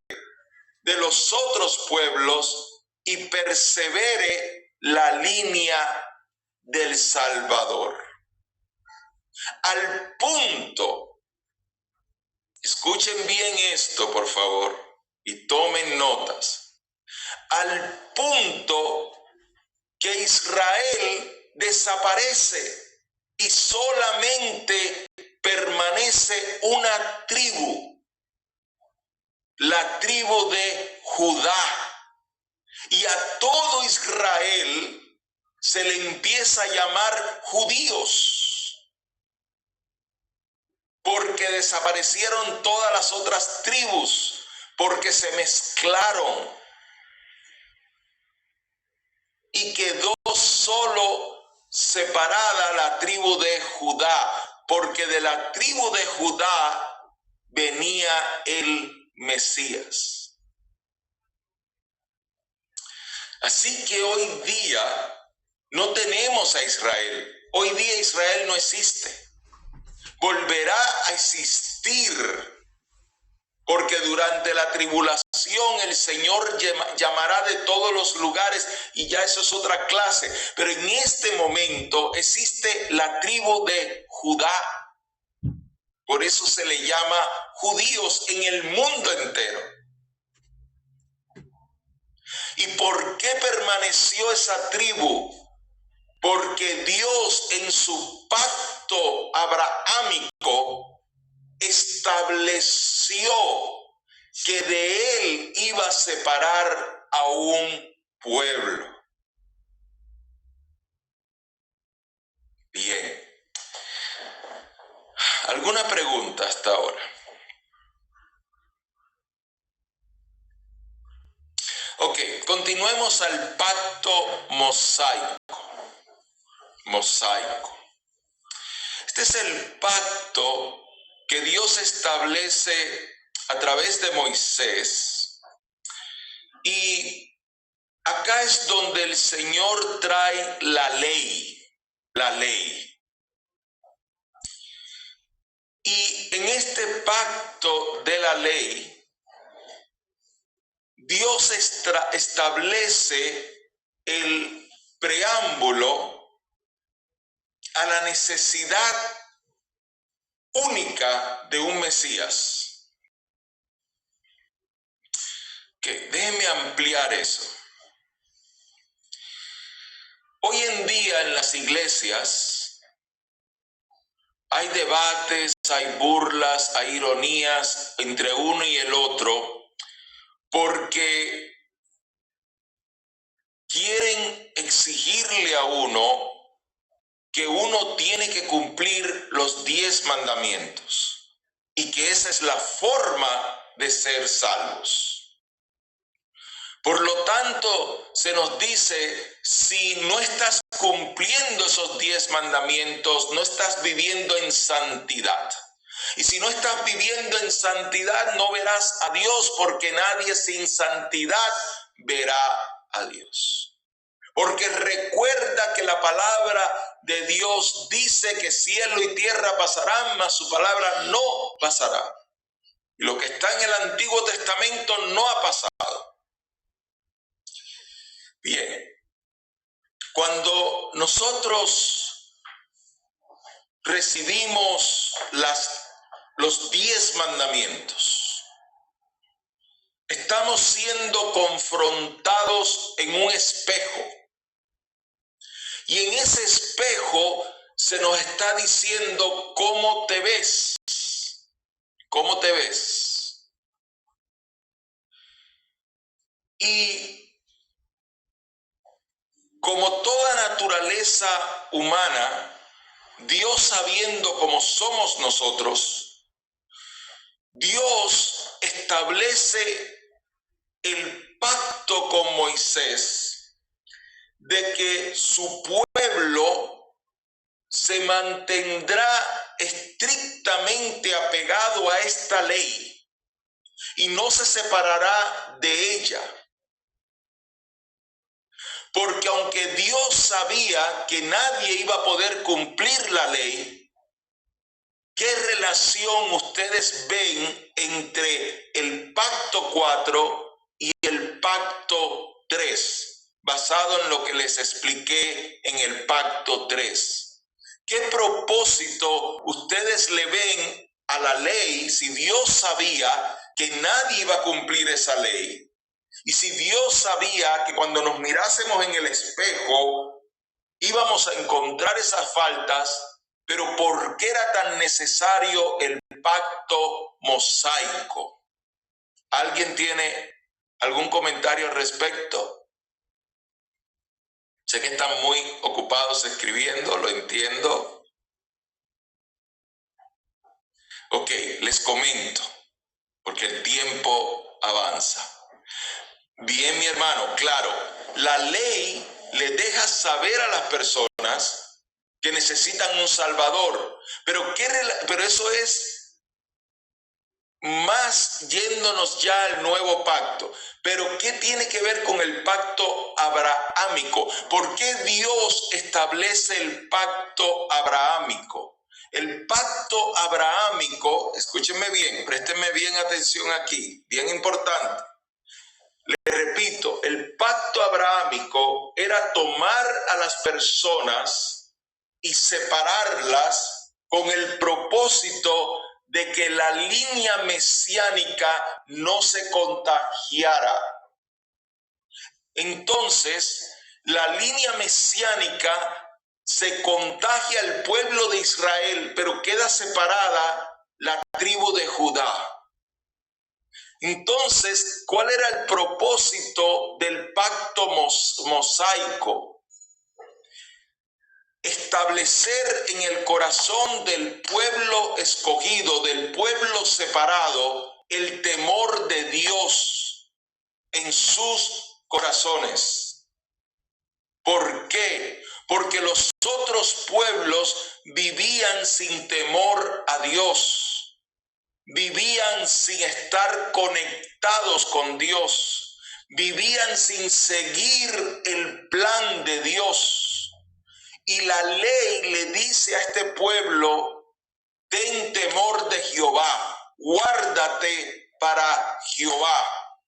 de los otros pueblos y persevere la línea del Salvador. Al punto, escuchen bien esto por favor y tomen notas, al punto que Israel desaparece y solamente permanece una tribu, la tribu de Judá, y a todo Israel se le empieza a llamar judíos, porque desaparecieron todas las otras tribus, porque se mezclaron y quedó solo separada la tribu de Judá, porque de la tribu de Judá venía el Mesías. Así que hoy día no tenemos a Israel. Hoy día Israel no existe. Volverá a existir, porque durante la tribulación el Señor llamará de todos los lugares, y ya eso es otra clase. Pero en este momento existe la tribu de Judá. Por eso se le llama judíos en el mundo entero. ¿Y por qué permaneció esa tribu? Porque Dios en su pacto abrahámico estableció que de él iba a separar a un pueblo. Bien. ¿Alguna pregunta hasta ahora? Ok, continuemos al pacto mosaico. Este es el pacto que Dios establece a través de Moisés, y acá es donde el Señor trae la ley. Y en este pacto de la ley, Dios establece el preámbulo a la necesidad única de un Mesías. Déjenme ampliar eso. Hoy en día en las iglesias hay debates, hay burlas, hay ironías entre uno y el otro, porque quieren exigirle a uno que uno tiene que cumplir los 10 mandamientos y que esa es la forma de ser salvos. Por lo tanto, se nos dice, si no estás cumpliendo esos 10 mandamientos, no estás viviendo en santidad. Y si no estás viviendo en santidad, no verás a Dios, porque nadie sin santidad verá a Dios. Porque recuerda que la palabra de Dios dice que cielo y tierra pasarán, mas su palabra no pasará. Y lo que está en el Antiguo Testamento no ha pasado. Bien, cuando nosotros recibimos los 10 mandamientos, estamos siendo confrontados en un espejo. Y en ese espejo se nos está diciendo cómo te ves. ¿Cómo te ves? Y como toda naturaleza humana, Dios sabiendo cómo somos nosotros, Dios establece el pacto con Moisés de que su pueblo se mantendrá estrictamente apegado a esta ley y no se separará de ella. Porque aunque Dios sabía que nadie iba a poder cumplir la ley, ¿Qué relación ustedes ven entre el pacto 4 y el pacto 3, basado en lo que les expliqué en el pacto 3? ¿Qué propósito ustedes le ven a la ley si Dios sabía que nadie iba a cumplir esa ley? Y si Dios sabía que cuando nos mirásemos en el espejo íbamos a encontrar esas faltas, pero ¿por qué era tan necesario el pacto mosaico? ¿Alguien tiene algún comentario al respecto? Sé que están muy ocupados escribiendo, lo entiendo. Ok, les comento, porque el tiempo avanza. Bien, mi hermano, claro, la ley le deja saber a las personas que necesitan un Salvador, pero eso es más yéndonos ya al nuevo pacto. Pero ¿qué tiene que ver con el pacto abrahámico? ¿Por qué Dios establece el pacto abrahámico? El pacto abrahámico, escúchenme bien, préstenme bien atención aquí, bien importante. Les repito, el pacto abrahámico era tomar a las personas y separarlas con el propósito de que la línea mesiánica no se contagiara. Entonces, la línea mesiánica se contagia al pueblo de Israel, pero queda separada la tribu de Judá. Entonces, ¿cuál era el propósito del pacto mosaico? Establecer en el corazón del pueblo escogido, del pueblo separado, el temor de Dios en sus corazones. ¿Por qué? Porque los otros pueblos vivían sin temor a Dios. Vivían sin estar conectados con Dios. Vivían sin seguir el plan de Dios. Y la ley le dice a este pueblo: ten temor de Jehová, guárdate para Jehová,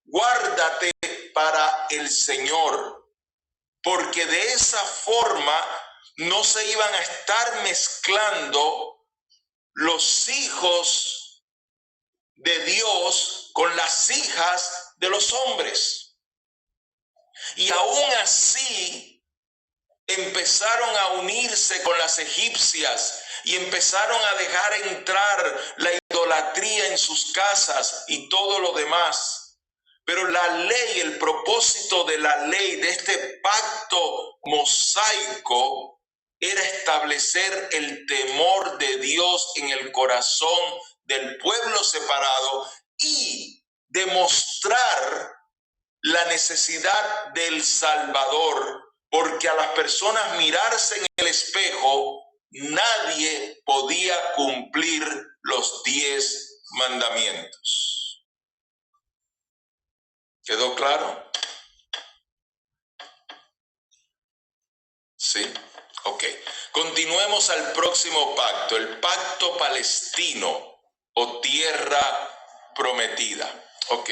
guárdate para el Señor, porque de esa forma no se iban a estar mezclando los hijos de Dios con las hijas de los hombres. Y aún así empezaron a unirse con las egipcias y empezaron a dejar entrar la idolatría en sus casas y todo lo demás. Pero la ley, el propósito de la ley, de este pacto mosaico, era establecer el temor de Dios en el corazón del pueblo separado y demostrar la necesidad del Salvador, porque a las personas mirarse en el espejo, nadie podía cumplir los 10 mandamientos. ¿Quedó claro? ¿Sí? Ok. Continuemos al próximo pacto, el pacto palestino o tierra prometida. Ok.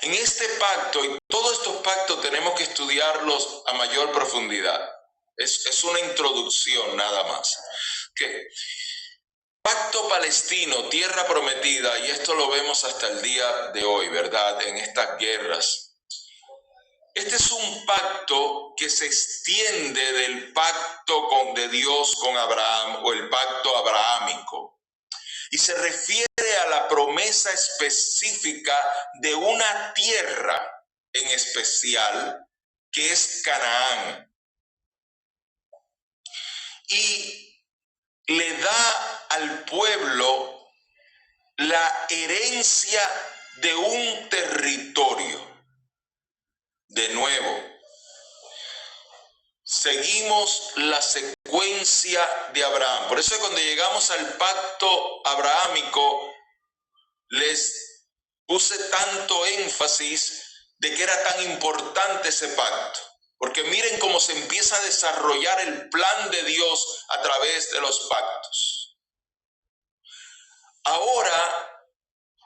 En este pacto y todos estos pactos tenemos que estudiarlos a mayor profundidad. Es una introducción nada más. Okay. Pacto palestino, tierra prometida, y esto lo vemos hasta el día de hoy, ¿verdad? En estas guerras. Este es un pacto que se extiende del pacto de Dios con Abraham o el pacto abrahámico. Y se refiere a la promesa específica de una tierra en especial que es Canaán. Y le da al pueblo la herencia de un territorio. De nuevo, seguimos la secuencia de Abraham. Por eso cuando llegamos al pacto abrahámico, les puse tanto énfasis de que era tan importante ese pacto. Porque miren cómo se empieza a desarrollar el plan de Dios a través de los pactos. Ahora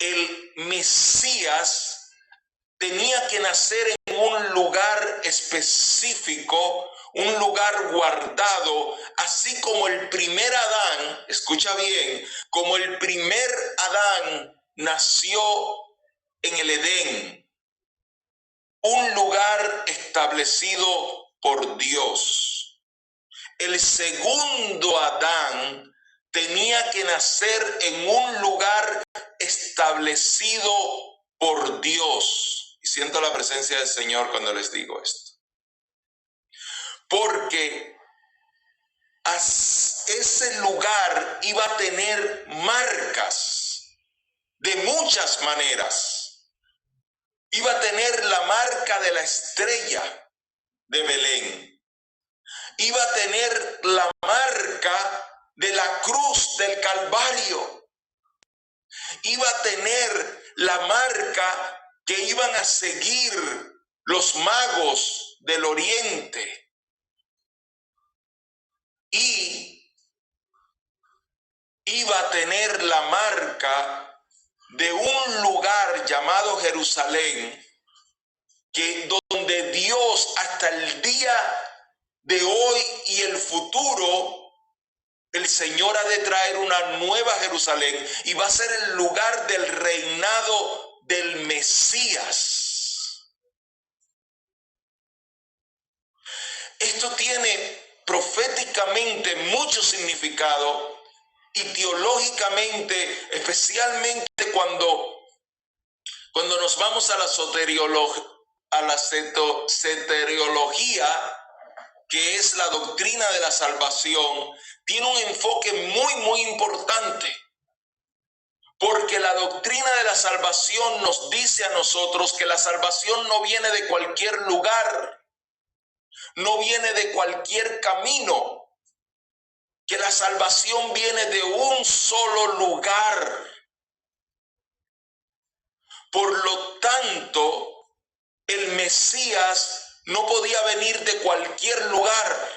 el Mesías tenía que nacer en un lugar específico, un lugar guardado, así como el primer Adán, escucha bien, como el primer Adán nació en el Edén, un lugar establecido por Dios. El segundo Adán tenía que nacer en un lugar establecido por Dios. Y siento la presencia del Señor cuando les digo esto. Porque ese lugar iba a tener marcas de muchas maneras. Iba a tener la marca de la estrella de Belén. Iba a tener la marca de la cruz del Calvario. Iba a tener la marca que iban a seguir los magos del Oriente. Y iba a tener la marca de un lugar llamado Jerusalén, que donde Dios hasta el día de hoy y el futuro, el Señor ha de traer una nueva Jerusalén y va a ser el lugar del reinado del Mesías. Esto tiene proféticamente mucho significado y teológicamente, especialmente cuando nos vamos a la soteriología, que es la doctrina de la salvación, tiene un enfoque muy importante. Porque la doctrina de la salvación nos dice a nosotros que la salvación no viene de cualquier lugar, no viene de cualquier camino, que la salvación viene de un solo lugar. Por lo tanto, el Mesías no podía venir de cualquier lugar,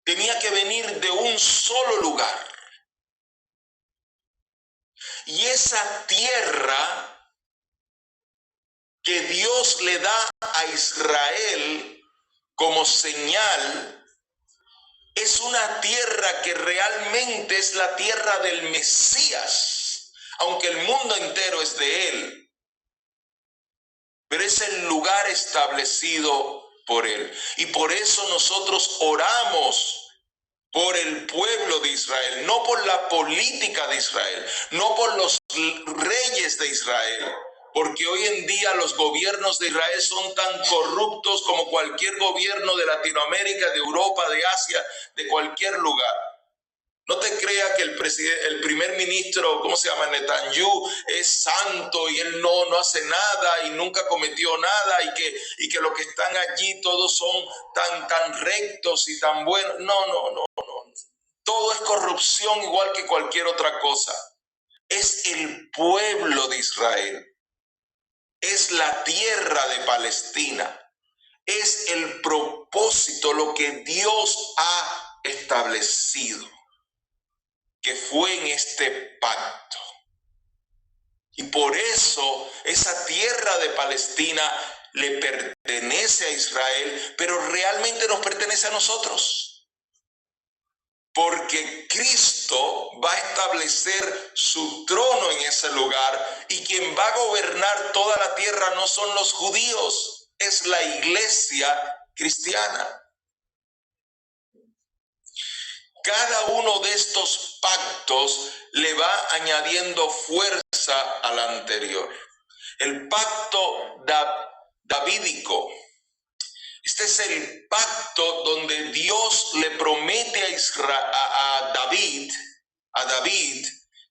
tenía que venir de un solo lugar. Y esa tierra que Dios le da a Israel como señal es una tierra que realmente es la tierra del Mesías, aunque el mundo entero es de él. Pero es el lugar establecido por él. Y por eso nosotros oramos por el pueblo de Israel, no por la política de Israel, no por los reyes de Israel, porque hoy en día los gobiernos de Israel son tan corruptos como cualquier gobierno de Latinoamérica, de Europa, de Asia, de cualquier lugar. No te creas que el primer ministro, ¿cómo se llama? Netanyahu, es santo y él no hace nada y nunca cometió nada y que los que están allí todos son tan rectos y tan buenos. No. Todo es corrupción igual que cualquier otra cosa. Es el pueblo de Israel. Es la tierra de Palestina. Es el propósito, lo que Dios ha establecido, que fue en este pacto. Y por eso esa tierra de Palestina le pertenece a Israel, pero realmente nos pertenece a nosotros. Porque Cristo va a establecer su trono en ese lugar y quien va a gobernar toda la tierra no son los judíos, es la iglesia cristiana. Cada uno de estos pactos le va añadiendo fuerza al anterior. El pacto davídico. Este es el pacto donde Dios le promete a David,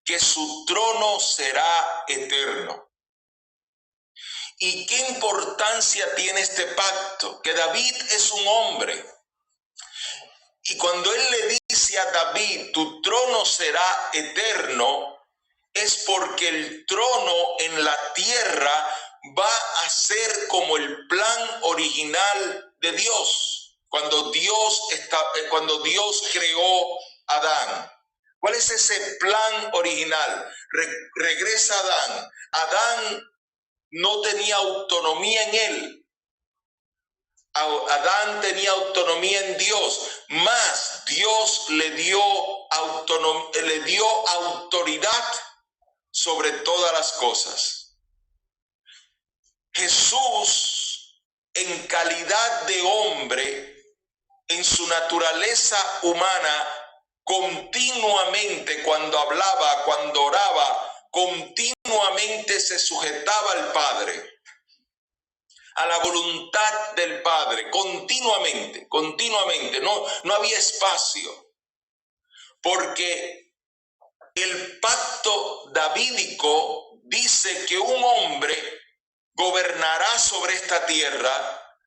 que su trono será eterno. ¿Y qué importancia tiene este pacto? Que David es un hombre. Y cuando él le dice a David, tu trono será eterno, es porque el trono en la tierra va a ser como el plan original de Dios. Cuando Dios creó a Adán, ¿Cuál es ese plan original? Regresa Adán. Adán no tenía autonomía en él. Adán tenía autonomía en Dios, más Dios le dio autoridad sobre todas las cosas. Jesús, en calidad de hombre, en su naturaleza humana, continuamente cuando hablaba, cuando oraba, continuamente se sujetaba al Padre, a la voluntad del Padre, continuamente, no había espacio, porque el pacto davídico dice que un hombre gobernará sobre esta tierra,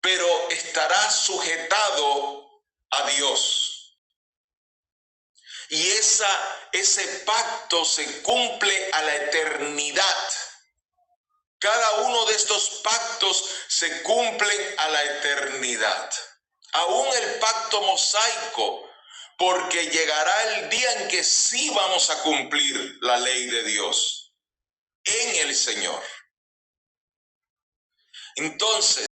pero estará sujetado a Dios. Y ese pacto se cumple a la eternidad. Cada uno de estos pactos se cumplen a la eternidad. Aún el pacto mosaico, porque llegará el día en que sí vamos a cumplir la ley de Dios en el Señor. Entonces,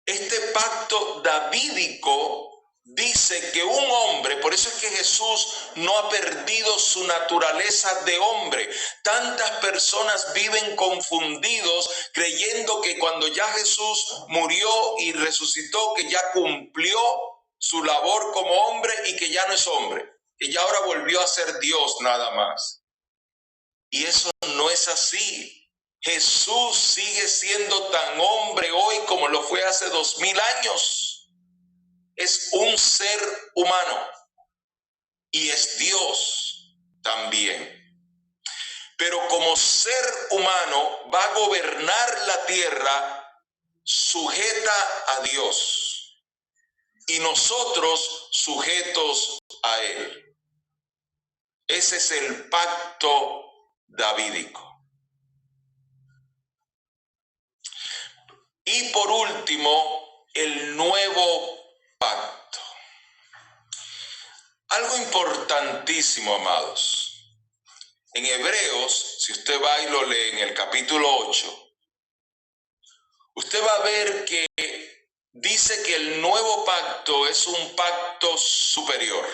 este pacto davídico dice que un hombre, por eso es que Jesús no ha perdido su naturaleza de hombre. Tantas personas viven confundidos creyendo que cuando ya Jesús murió y resucitó, que ya cumplió su labor como hombre y que ya no es hombre, que ya ahora volvió a ser Dios nada más. Y eso no es así. Jesús sigue siendo tan hombre hoy como lo fue hace 2000 años. Es un ser humano y es Dios también. Pero como ser humano va a gobernar la tierra sujeta a Dios y nosotros sujetos a Él. Ese es el pacto davídico. Y por último, el nuevo pacto. Algo importantísimo, amados. En Hebreos, si usted va y lo lee en el capítulo 8, usted va a ver que dice que el nuevo pacto es un pacto superior.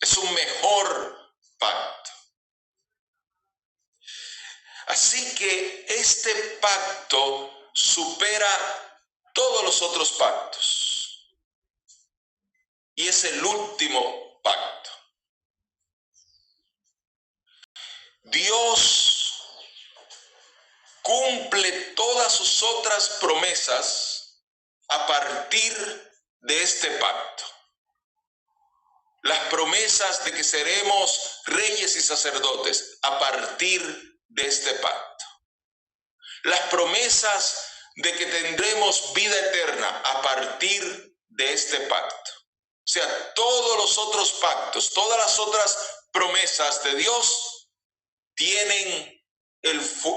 Es un mejor pacto. Así que este pacto supera todos los otros pactos. Y es el último pacto. Dios cumple todas sus otras promesas a partir de este pacto. Las promesas de que seremos reyes y sacerdotes a partir de este pacto. Las promesas de que tendremos vida eterna a partir de este pacto. O sea, todos los otros pactos, todas las otras promesas de Dios tienen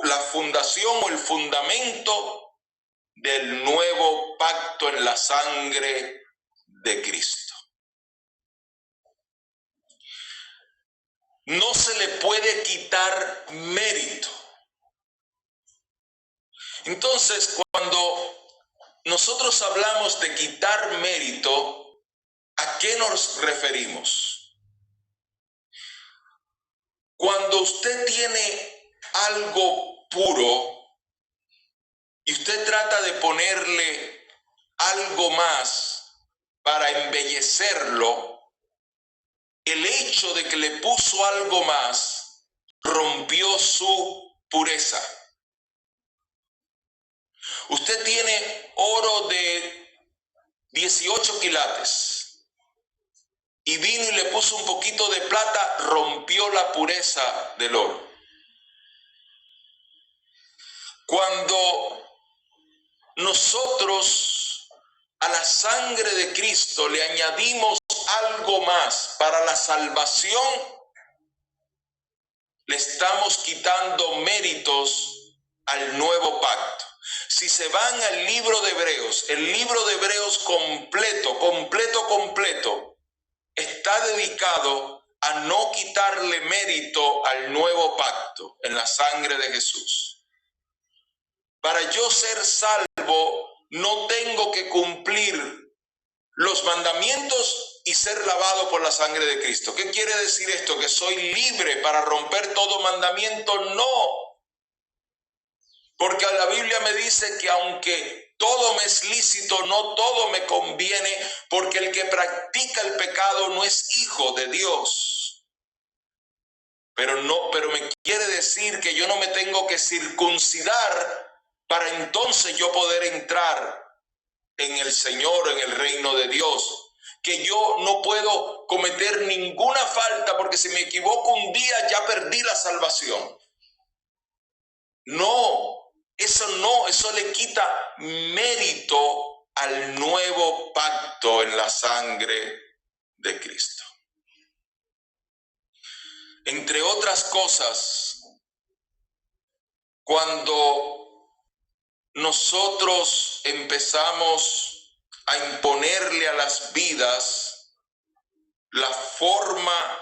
la fundación o el fundamento del nuevo pacto en la sangre de Cristo. No se le puede quitar mérito. Entonces, cuando nosotros hablamos de quitar mérito, ¿a qué nos referimos? Cuando usted tiene algo puro y usted trata de ponerle algo más para embellecerlo, el hecho de que le puso algo más rompió su pureza. Usted tiene oro de 18 quilates y vino y le puso un poquito de plata, rompió la pureza del oro. Cuando nosotros a la sangre de Cristo le añadimos algo más para la salvación, le estamos quitando méritos al nuevo pacto. Si se van al libro de Hebreos, el libro de Hebreos completo, está dedicado a no quitarle mérito al nuevo pacto en la sangre de Jesús. Para yo ser salvo, no tengo que cumplir los mandamientos y ser lavado por la sangre de Cristo. ¿Qué quiere decir esto? ¿Que soy libre para romper todo mandamiento? No. Porque la Biblia me dice que aunque todo me es lícito, no todo me conviene, porque el que practica el pecado no es hijo de Dios. Pero me quiere decir que yo no me tengo que circuncidar para entonces yo poder entrar en el Señor, en el reino de Dios. Que yo no puedo cometer ninguna falta porque si me equivoco un día ya perdí la salvación. No, eso le quita mérito al nuevo pacto en la sangre de Cristo. Entre otras cosas, cuando nosotros empezamos a imponerle a las vidas la forma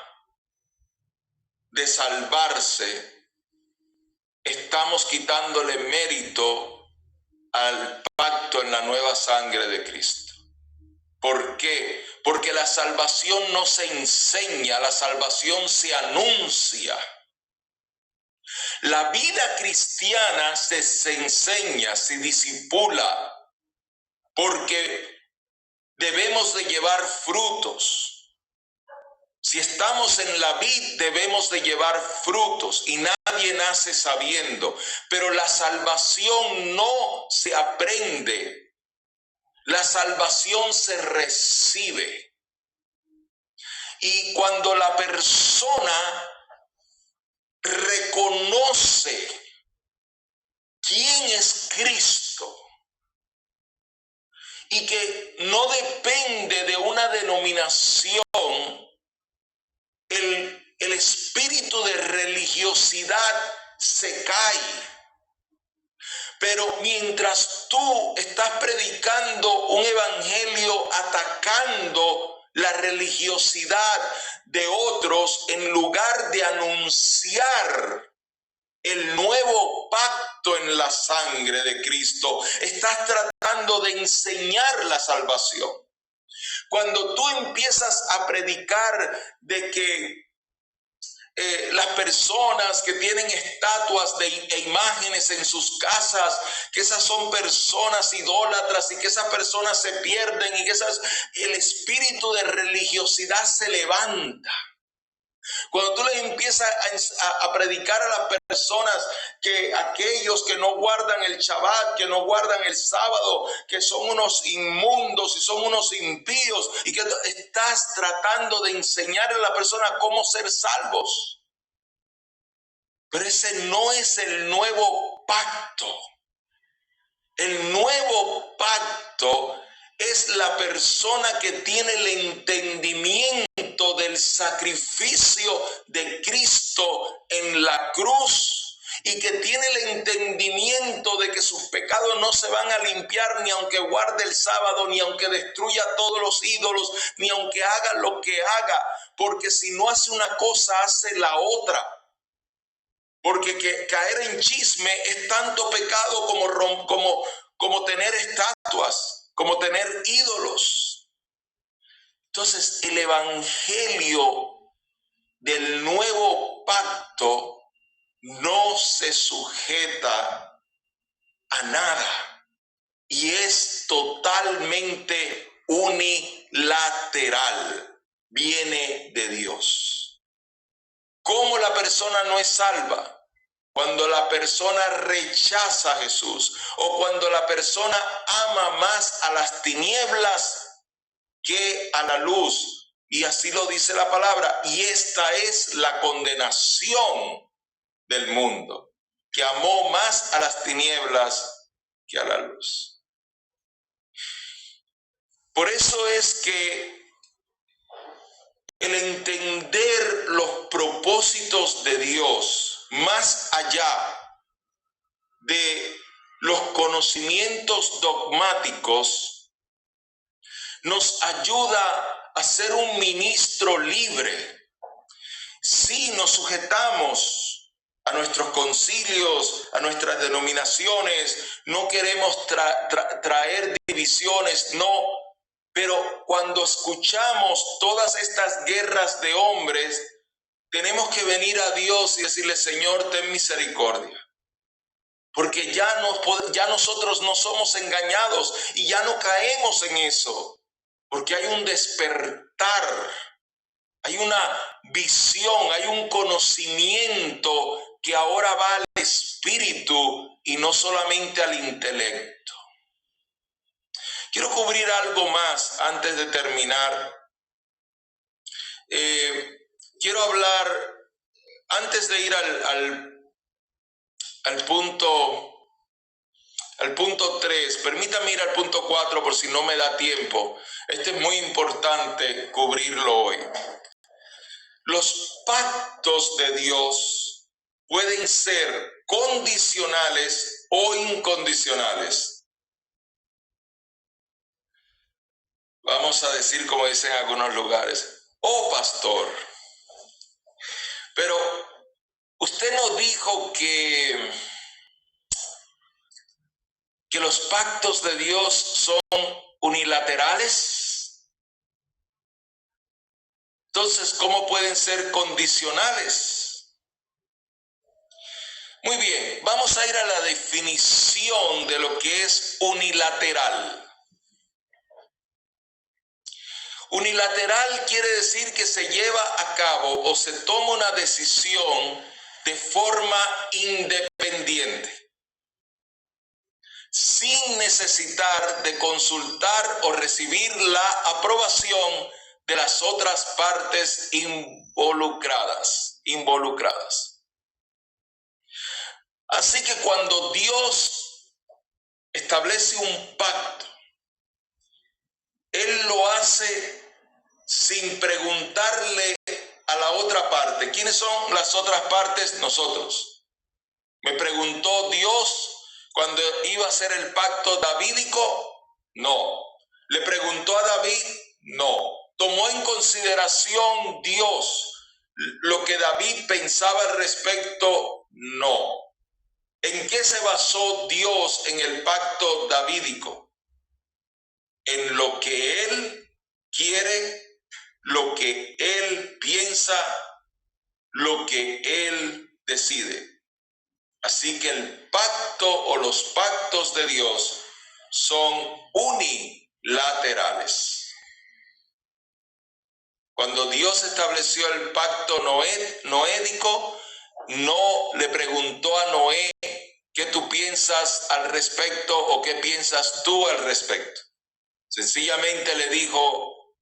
de salvarse, estamos quitándole mérito al pacto en la nueva sangre de Cristo. ¿Por qué? Porque la salvación no se enseña, la salvación se anuncia. La vida cristiana se enseña, se discipula, porque debemos de llevar frutos. Si estamos en la vid, debemos de llevar frutos y nadie nace sabiendo. Pero la salvación no se aprende, la salvación se recibe. Y cuando la persona reconoce quién es Cristo y que no depende de una denominación, el espíritu de religiosidad se cae. Pero mientras tú estás predicando un evangelio atacando la religiosidad de otros, en lugar de anunciar el nuevo pacto en la sangre de Cristo, estás tratando de enseñar la salvación. Cuando tú empiezas a predicar de que las personas que tienen estatuas e imágenes en sus casas, que esas son personas idólatras y que esas personas se pierden y que el espíritu de religiosidad se levanta. Cuando tú le empiezas a predicar a las personas que aquellos que no guardan el Shabbat, que no guardan el sábado, que son unos inmundos y son unos impíos, y que estás tratando de enseñarle a la persona cómo ser salvos. Pero ese no es el nuevo pacto. El nuevo pacto es la persona que tiene el entendimiento del sacrificio de Cristo en la cruz y que tiene el entendimiento de que sus pecados no se van a limpiar ni aunque guarde el sábado, ni aunque destruya todos los ídolos, ni aunque haga lo que haga, porque si no hace una cosa, hace la otra. Porque caer en chisme es tanto pecado como tener estatuas, como tener ídolos. Entonces, el evangelio del nuevo pacto no se sujeta a nada y es totalmente unilateral. Viene de Dios. ¿Cómo la persona no es salva? Cuando la persona rechaza a Jesús o cuando la persona ama más a las tinieblas que a la luz. Y así lo dice la palabra. Y esta es la condenación del mundo, que amó más a las tinieblas que a la luz. Por eso es que el entender los propósitos de Dios más allá de los conocimientos dogmáticos nos ayuda a ser un ministro libre. Sí, nos sujetamos a nuestros concilios, a nuestras denominaciones, no queremos traer divisiones, no, pero cuando escuchamos todas estas guerras de hombres, tenemos que venir a Dios y decirle: Señor, ten misericordia, porque ya nosotros no somos engañados y ya no caemos en eso, porque hay un despertar. Hay una visión, hay un conocimiento que ahora va al espíritu y no solamente al intelecto. Quiero cubrir algo más antes de terminar. Quiero hablar, antes de ir al punto 3, permítame ir al punto 4 por si no me da tiempo. Este es muy importante cubrirlo hoy. Los pactos de Dios pueden ser condicionales o incondicionales. Vamos a decir, como dicen en algunos lugares: oh pastor, pero usted no dijo que los pactos de Dios son unilaterales. Entonces, ¿cómo pueden ser condicionales? Muy bien, vamos a ir a la definición de lo que es unilateral. Unilateral quiere decir que se lleva a cabo o se toma una decisión de forma independiente, sin necesitar de consultar o recibir la aprobación de las otras partes involucradas. Así que cuando Dios establece un pacto, Él lo hace sin preguntarle a la otra parte. ¿Quiénes son las otras partes? Nosotros. ¿Me preguntó Dios cuando iba a hacer el pacto davídico? No. ¿Le preguntó a David? No. ¿Tomó en consideración Dios lo que David pensaba al respecto? No. ¿En qué se basó Dios en el pacto davídico? En lo que Él quiere, lo que Él piensa, lo que Él decide. Así que el pacto o los pactos de Dios son unilaterales. Cuando Dios estableció el pacto noédico, no le preguntó a Noé: ¿qué tú piensas al respecto o qué piensas tú al respecto? Sencillamente le dijo: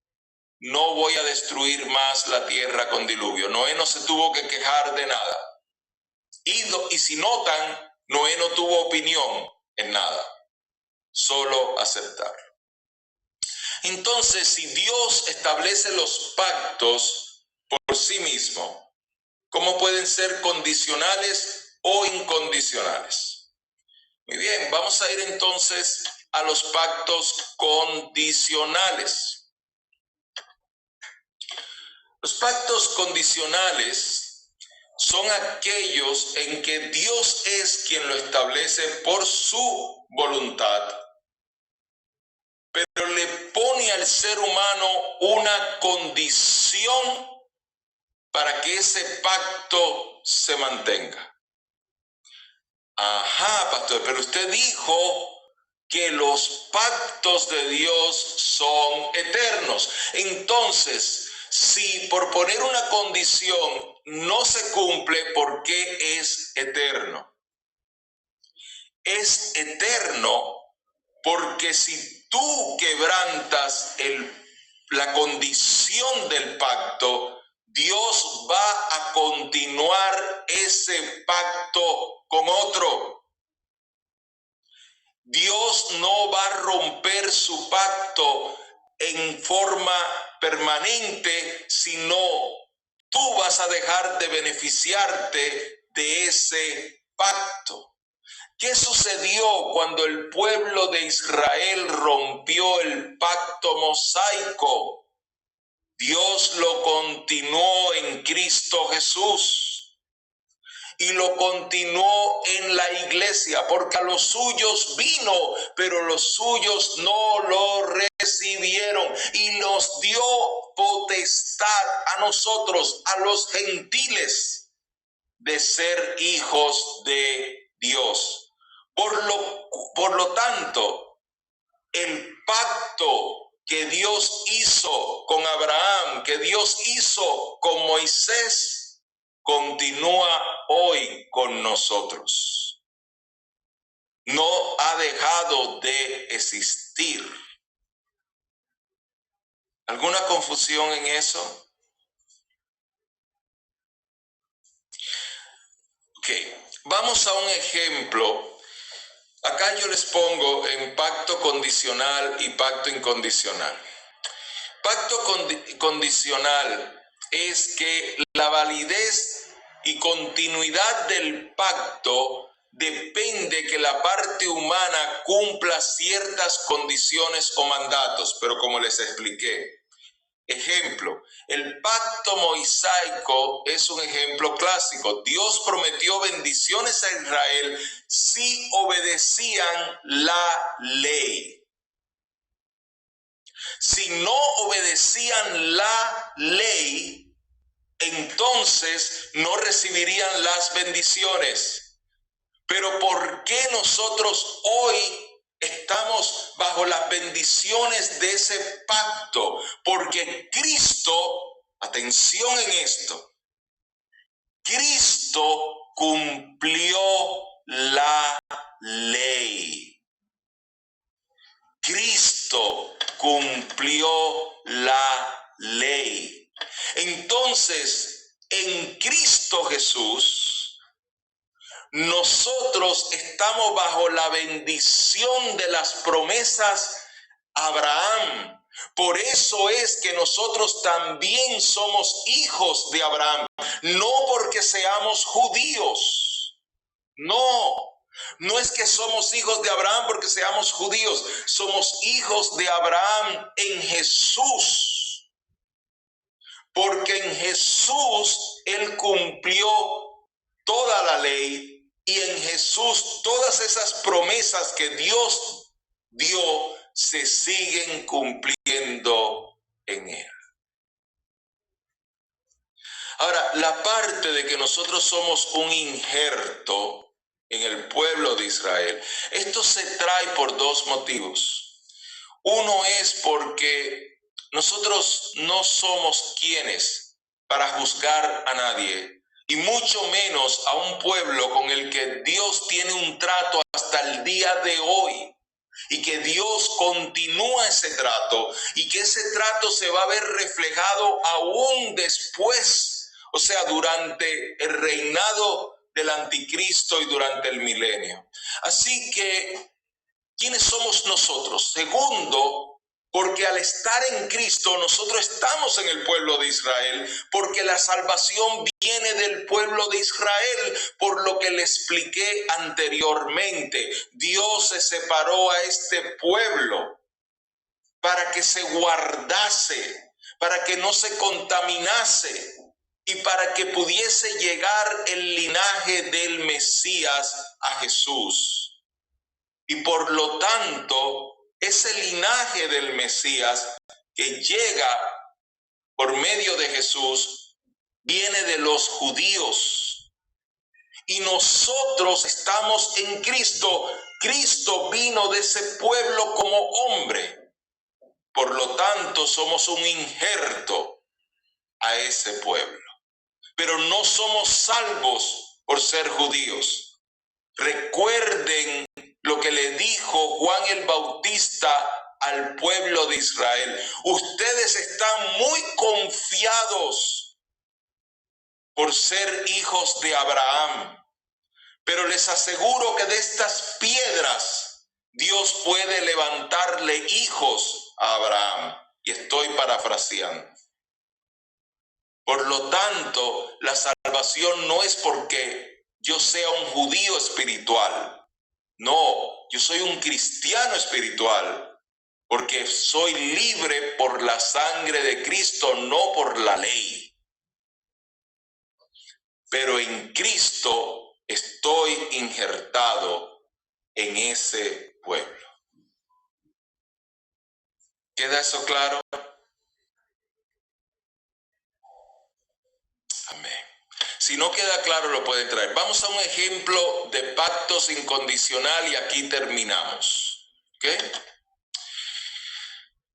no voy a destruir más la tierra con diluvio. Noé no se tuvo que quejar de nada. Y si notan, Noé no tuvo opinión en nada, solo aceptar. Entonces, si Dios establece los pactos por sí mismo, ¿cómo pueden ser condicionales o incondicionales? Muy bien, vamos a ir entonces a los pactos condicionales. Los pactos condicionales son aquellos en que Dios es quien lo establece por su voluntad, pero le pone al ser humano una condición para que ese pacto se mantenga. Ajá, pastor, pero usted dijo que los pactos de Dios son eternos. Entonces, si por poner una condición no se cumple, ¿por qué es eterno? Es eterno porque si tú quebrantas la condición del pacto, Dios va a continuar ese pacto con otro. Dios no va a romper su pacto en forma permanente, sino tú vas a dejar de beneficiarte de ese pacto. ¿Qué sucedió cuando el pueblo de Israel rompió el pacto mosaico? Dios lo continuó en Cristo Jesús y lo continuó en la iglesia, porque a los suyos vino, pero los suyos no lo recibieron, y nos dio potestad a nosotros, a los gentiles, de ser hijos de Dios. Por lo tanto, el pacto que Dios hizo con Abraham, que Dios hizo con Moisés, continúa hoy con nosotros. No ha dejado de existir. ¿Alguna confusión en eso? Ok, vamos a un ejemplo. Acá yo les pongo en pacto condicional y pacto incondicional. Pacto condicional es que la validez y continuidad del pacto depende que la parte humana cumpla ciertas condiciones o mandatos, pero como les expliqué. Ejemplo, el pacto mosaico es un ejemplo clásico. Dios prometió bendiciones a Israel si obedecían la ley. Si no obedecían la ley, entonces no recibirían las bendiciones. Pero ¿por qué nosotros hoy estamos bajo las bendiciones de ese pacto? Porque Cristo, atención en esto, Cristo cumplió la ley. Cristo cumplió la ley. Entonces, en Cristo Jesús, nosotros estamos bajo la bendición de las promesas a Abraham. Por eso es que nosotros también somos hijos de Abraham, no porque seamos judíos. No es que somos hijos de Abraham porque seamos judíos, somos hijos de Abraham en Jesús. Porque en Jesús Él cumplió toda la ley, y en Jesús todas esas promesas que Dios dio se siguen cumpliendo en Él. Ahora, la parte de que nosotros somos un injerto en el pueblo de Israel, esto se trae por dos motivos. Uno es porque nosotros no somos quienes para juzgar a nadie, y mucho menos a un pueblo con el que Dios tiene un trato hasta el día de hoy, y que Dios continúa ese trato, y que ese trato se va a ver reflejado aún después, o sea, durante el reinado del anticristo y durante el milenio. Así que, ¿quiénes somos nosotros? Segundo, porque al estar en Cristo nosotros estamos en el pueblo de Israel, porque la salvación viene del pueblo de Israel, por lo que le expliqué anteriormente. Dios se separó a este pueblo para que se guardase, para que no se contaminase y para que pudiese llegar el linaje del Mesías a Jesús. Y por lo tanto, ese linaje del Mesías que llega por medio de Jesús viene de los judíos. Y nosotros estamos en Cristo. Cristo vino de ese pueblo como hombre. Por lo tanto, somos un injerto a ese pueblo. Pero no somos salvos por ser judíos. Recuerden lo que le dijo Juan el Bautista al pueblo de Israel. Ustedes están muy confiados por ser hijos de Abraham, pero les aseguro que de estas piedras Dios puede levantarle hijos a Abraham. Y estoy parafraseando. Por lo tanto, la salvación no es porque yo sea un judío espiritual. No, yo soy un cristiano espiritual. porque soy libre por la sangre de Cristo, no por la ley. Pero en Cristo estoy injertado en ese pueblo. ¿Queda eso claro? Amén. Si no queda claro, lo pueden traer. Vamos a un ejemplo de pactos incondicional y aquí terminamos. ¿Ok?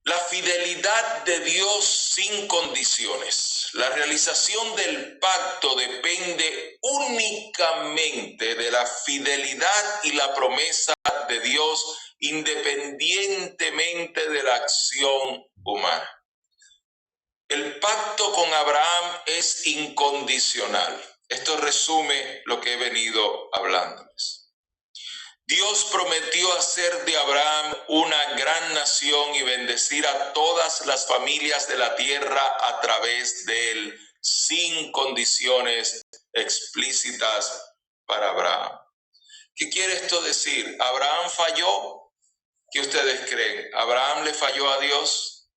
La fidelidad de Dios sin condiciones. La realización del pacto depende únicamente de la fidelidad y la promesa de Dios, independientemente de la acción humana. El pacto con Abraham es incondicional. Esto resume lo que he venido hablándoles. Dios prometió hacer de Abraham una gran nación y bendecir a todas las familias de la tierra a través de él, sin condiciones explícitas para Abraham. ¿Qué quiere esto decir? ¿Abraham falló? ¿Qué ustedes creen? ¿Abraham le falló a Dios?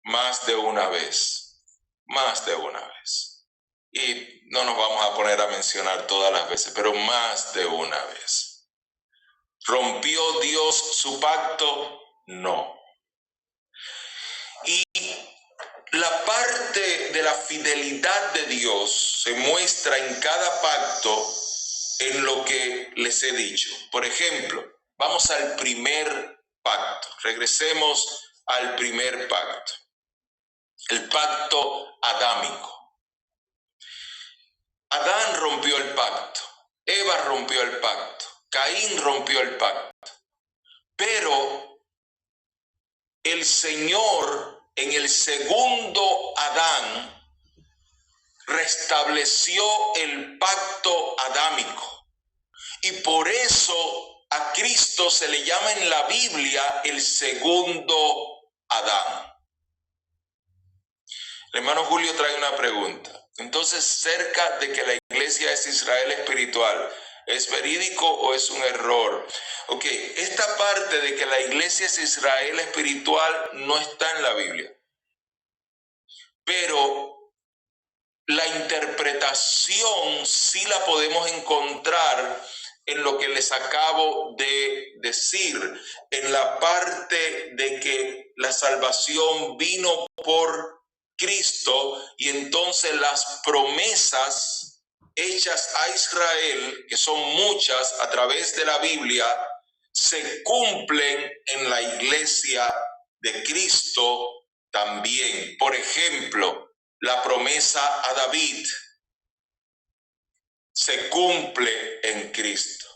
Más de una vez. Más de una vez. Y no nos vamos a poner a mencionar todas las veces, pero más de una vez. ¿Rompió Dios su pacto? No. Y la parte de la fidelidad de Dios se muestra en cada pacto en lo que les he dicho. Por ejemplo, vamos al primer pacto. Regresemos al primer pacto. El pacto adámico. Adán rompió el pacto. Eva rompió el pacto. Caín rompió el pacto. Pero el Señor en el segundo Adán restableció el pacto adámico. Y por eso a Cristo se le llama en la Biblia el segundo Adán. El hermano Julio trae una pregunta. Entonces, cerca de que la iglesia es Israel espiritual, ¿es verídico o es un error? Ok, esta parte de que la iglesia es Israel espiritual no está en la Biblia. Pero la interpretación sí la podemos encontrar en lo que les acabo de decir, en la parte de que la salvación vino por Cristo y entonces las promesas hechas a Israel, que son muchas a través de la Biblia, se cumplen en la iglesia de Cristo también. Por ejemplo, la promesa a David se cumple en Cristo.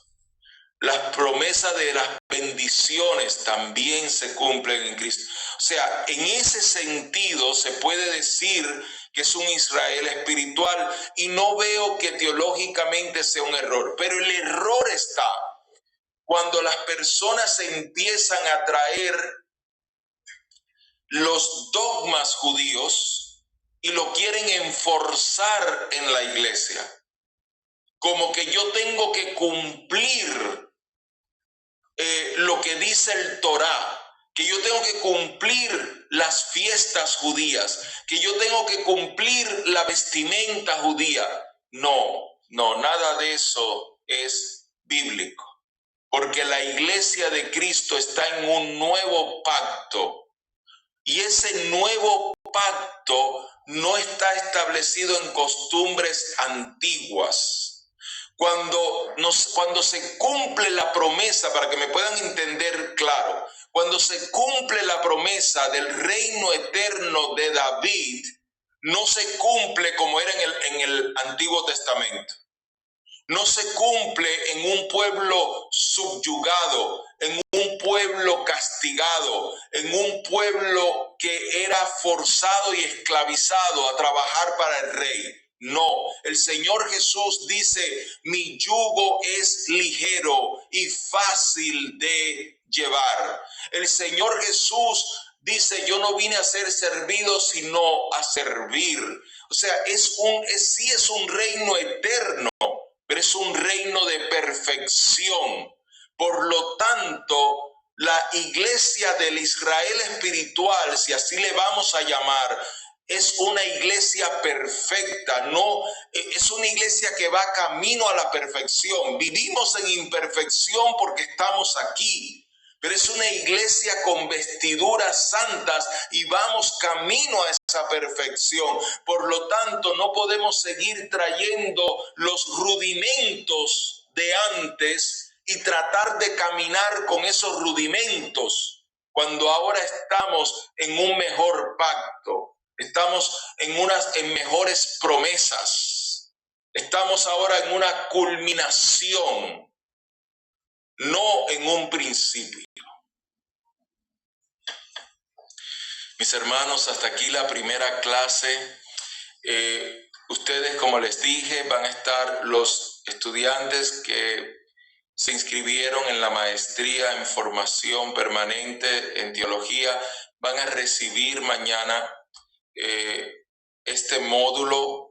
Las promesas de las bendiciones también se cumplen en Cristo. O sea, en ese sentido se puede decir que es un Israel espiritual y no veo que teológicamente sea un error. Pero el error está cuando las personas empiezan a traer los dogmas judíos y lo quieren enforzar en la iglesia. Como que yo tengo que cumplir lo que dice el Torá, que yo tengo que cumplir las fiestas judías, que yo tengo que cumplir la vestimenta judía. No, nada de eso es bíblico, porque la iglesia de Cristo está en un nuevo pacto y ese nuevo pacto no está establecido en costumbres antiguas. Cuando se cumple la promesa, para que me puedan entender claro, cuando se cumple la promesa del reino eterno de David, no se cumple como era en el Antiguo Testamento. No se cumple en un pueblo subyugado, en un pueblo castigado, en un pueblo que era forzado y esclavizado a trabajar para el rey. No, el Señor Jesús dice, mi yugo es ligero y fácil de llevar. El Señor Jesús dice, yo no vine a ser servido, sino a servir. O sea, sí es un reino eterno, pero es un reino de perfección. Por lo tanto, La iglesia del Israel espiritual, si así le vamos a llamar, es una iglesia perfecta, no es una iglesia que va camino a la perfección. Vivimos en imperfección porque estamos aquí, pero es una iglesia con vestiduras santas y vamos camino a esa perfección. Por lo tanto, no podemos seguir trayendo los rudimentos de antes y tratar de caminar con esos rudimentos cuando ahora estamos en un mejor pacto. Estamos en mejores promesas. Estamos ahora en una culminación, no en un principio. Mis hermanos, hasta aquí la primera clase. Ustedes, como les dije, van a estar los estudiantes que se inscribieron en la maestría en formación permanente en teología, van a recibir mañana este módulo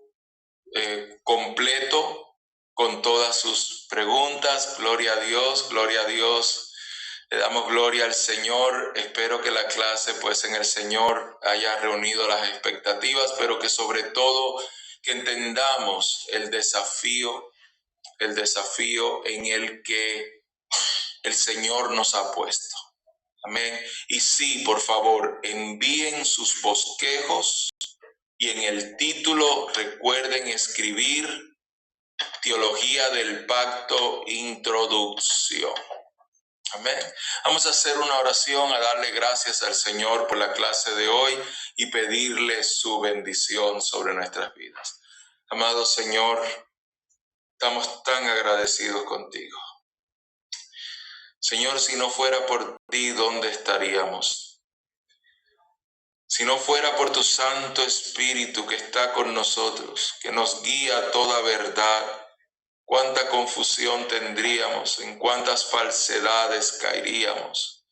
completo con todas sus preguntas. Gloria a Dios, gloria a Dios. Le damos gloria al Señor. Espero que la clase pues en el Señor haya reunido las expectativas, pero que sobre todo que entendamos el desafío en el que el Señor nos ha puesto. Amén. Y sí, por favor, envíen sus bosquejos y en el título recuerden escribir Teología del Pacto, Introducción. Amén. Vamos a hacer una oración, a darle gracias al Señor por la clase de hoy y pedirle su bendición sobre nuestras vidas. Amado Señor, estamos tan agradecidos contigo. Señor, si no fuera por ti, ¿dónde estaríamos? Si no fuera por tu Santo Espíritu que está con nosotros, que nos guía a toda verdad, cuánta confusión tendríamos, en cuántas falsedades caeríamos.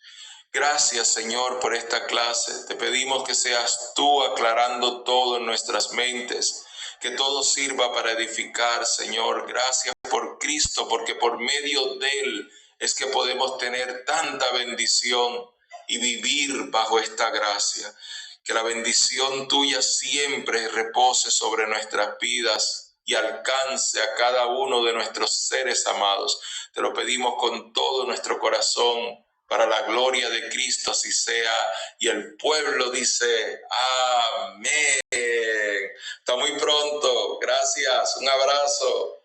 Gracias, Señor, por esta clase. Te pedimos que seas tú aclarando todo en nuestras mentes, que todo sirva para edificar, Señor. Gracias por Cristo, porque por medio de Él es que podemos tener tanta bendición y vivir bajo esta gracia. Que la bendición tuya siempre repose sobre nuestras vidas y alcance a cada uno de nuestros seres amados. Te lo pedimos con todo nuestro corazón, para la gloria de Cristo, así sea. Y el pueblo dice, amén. Hasta muy pronto. Gracias. Un abrazo.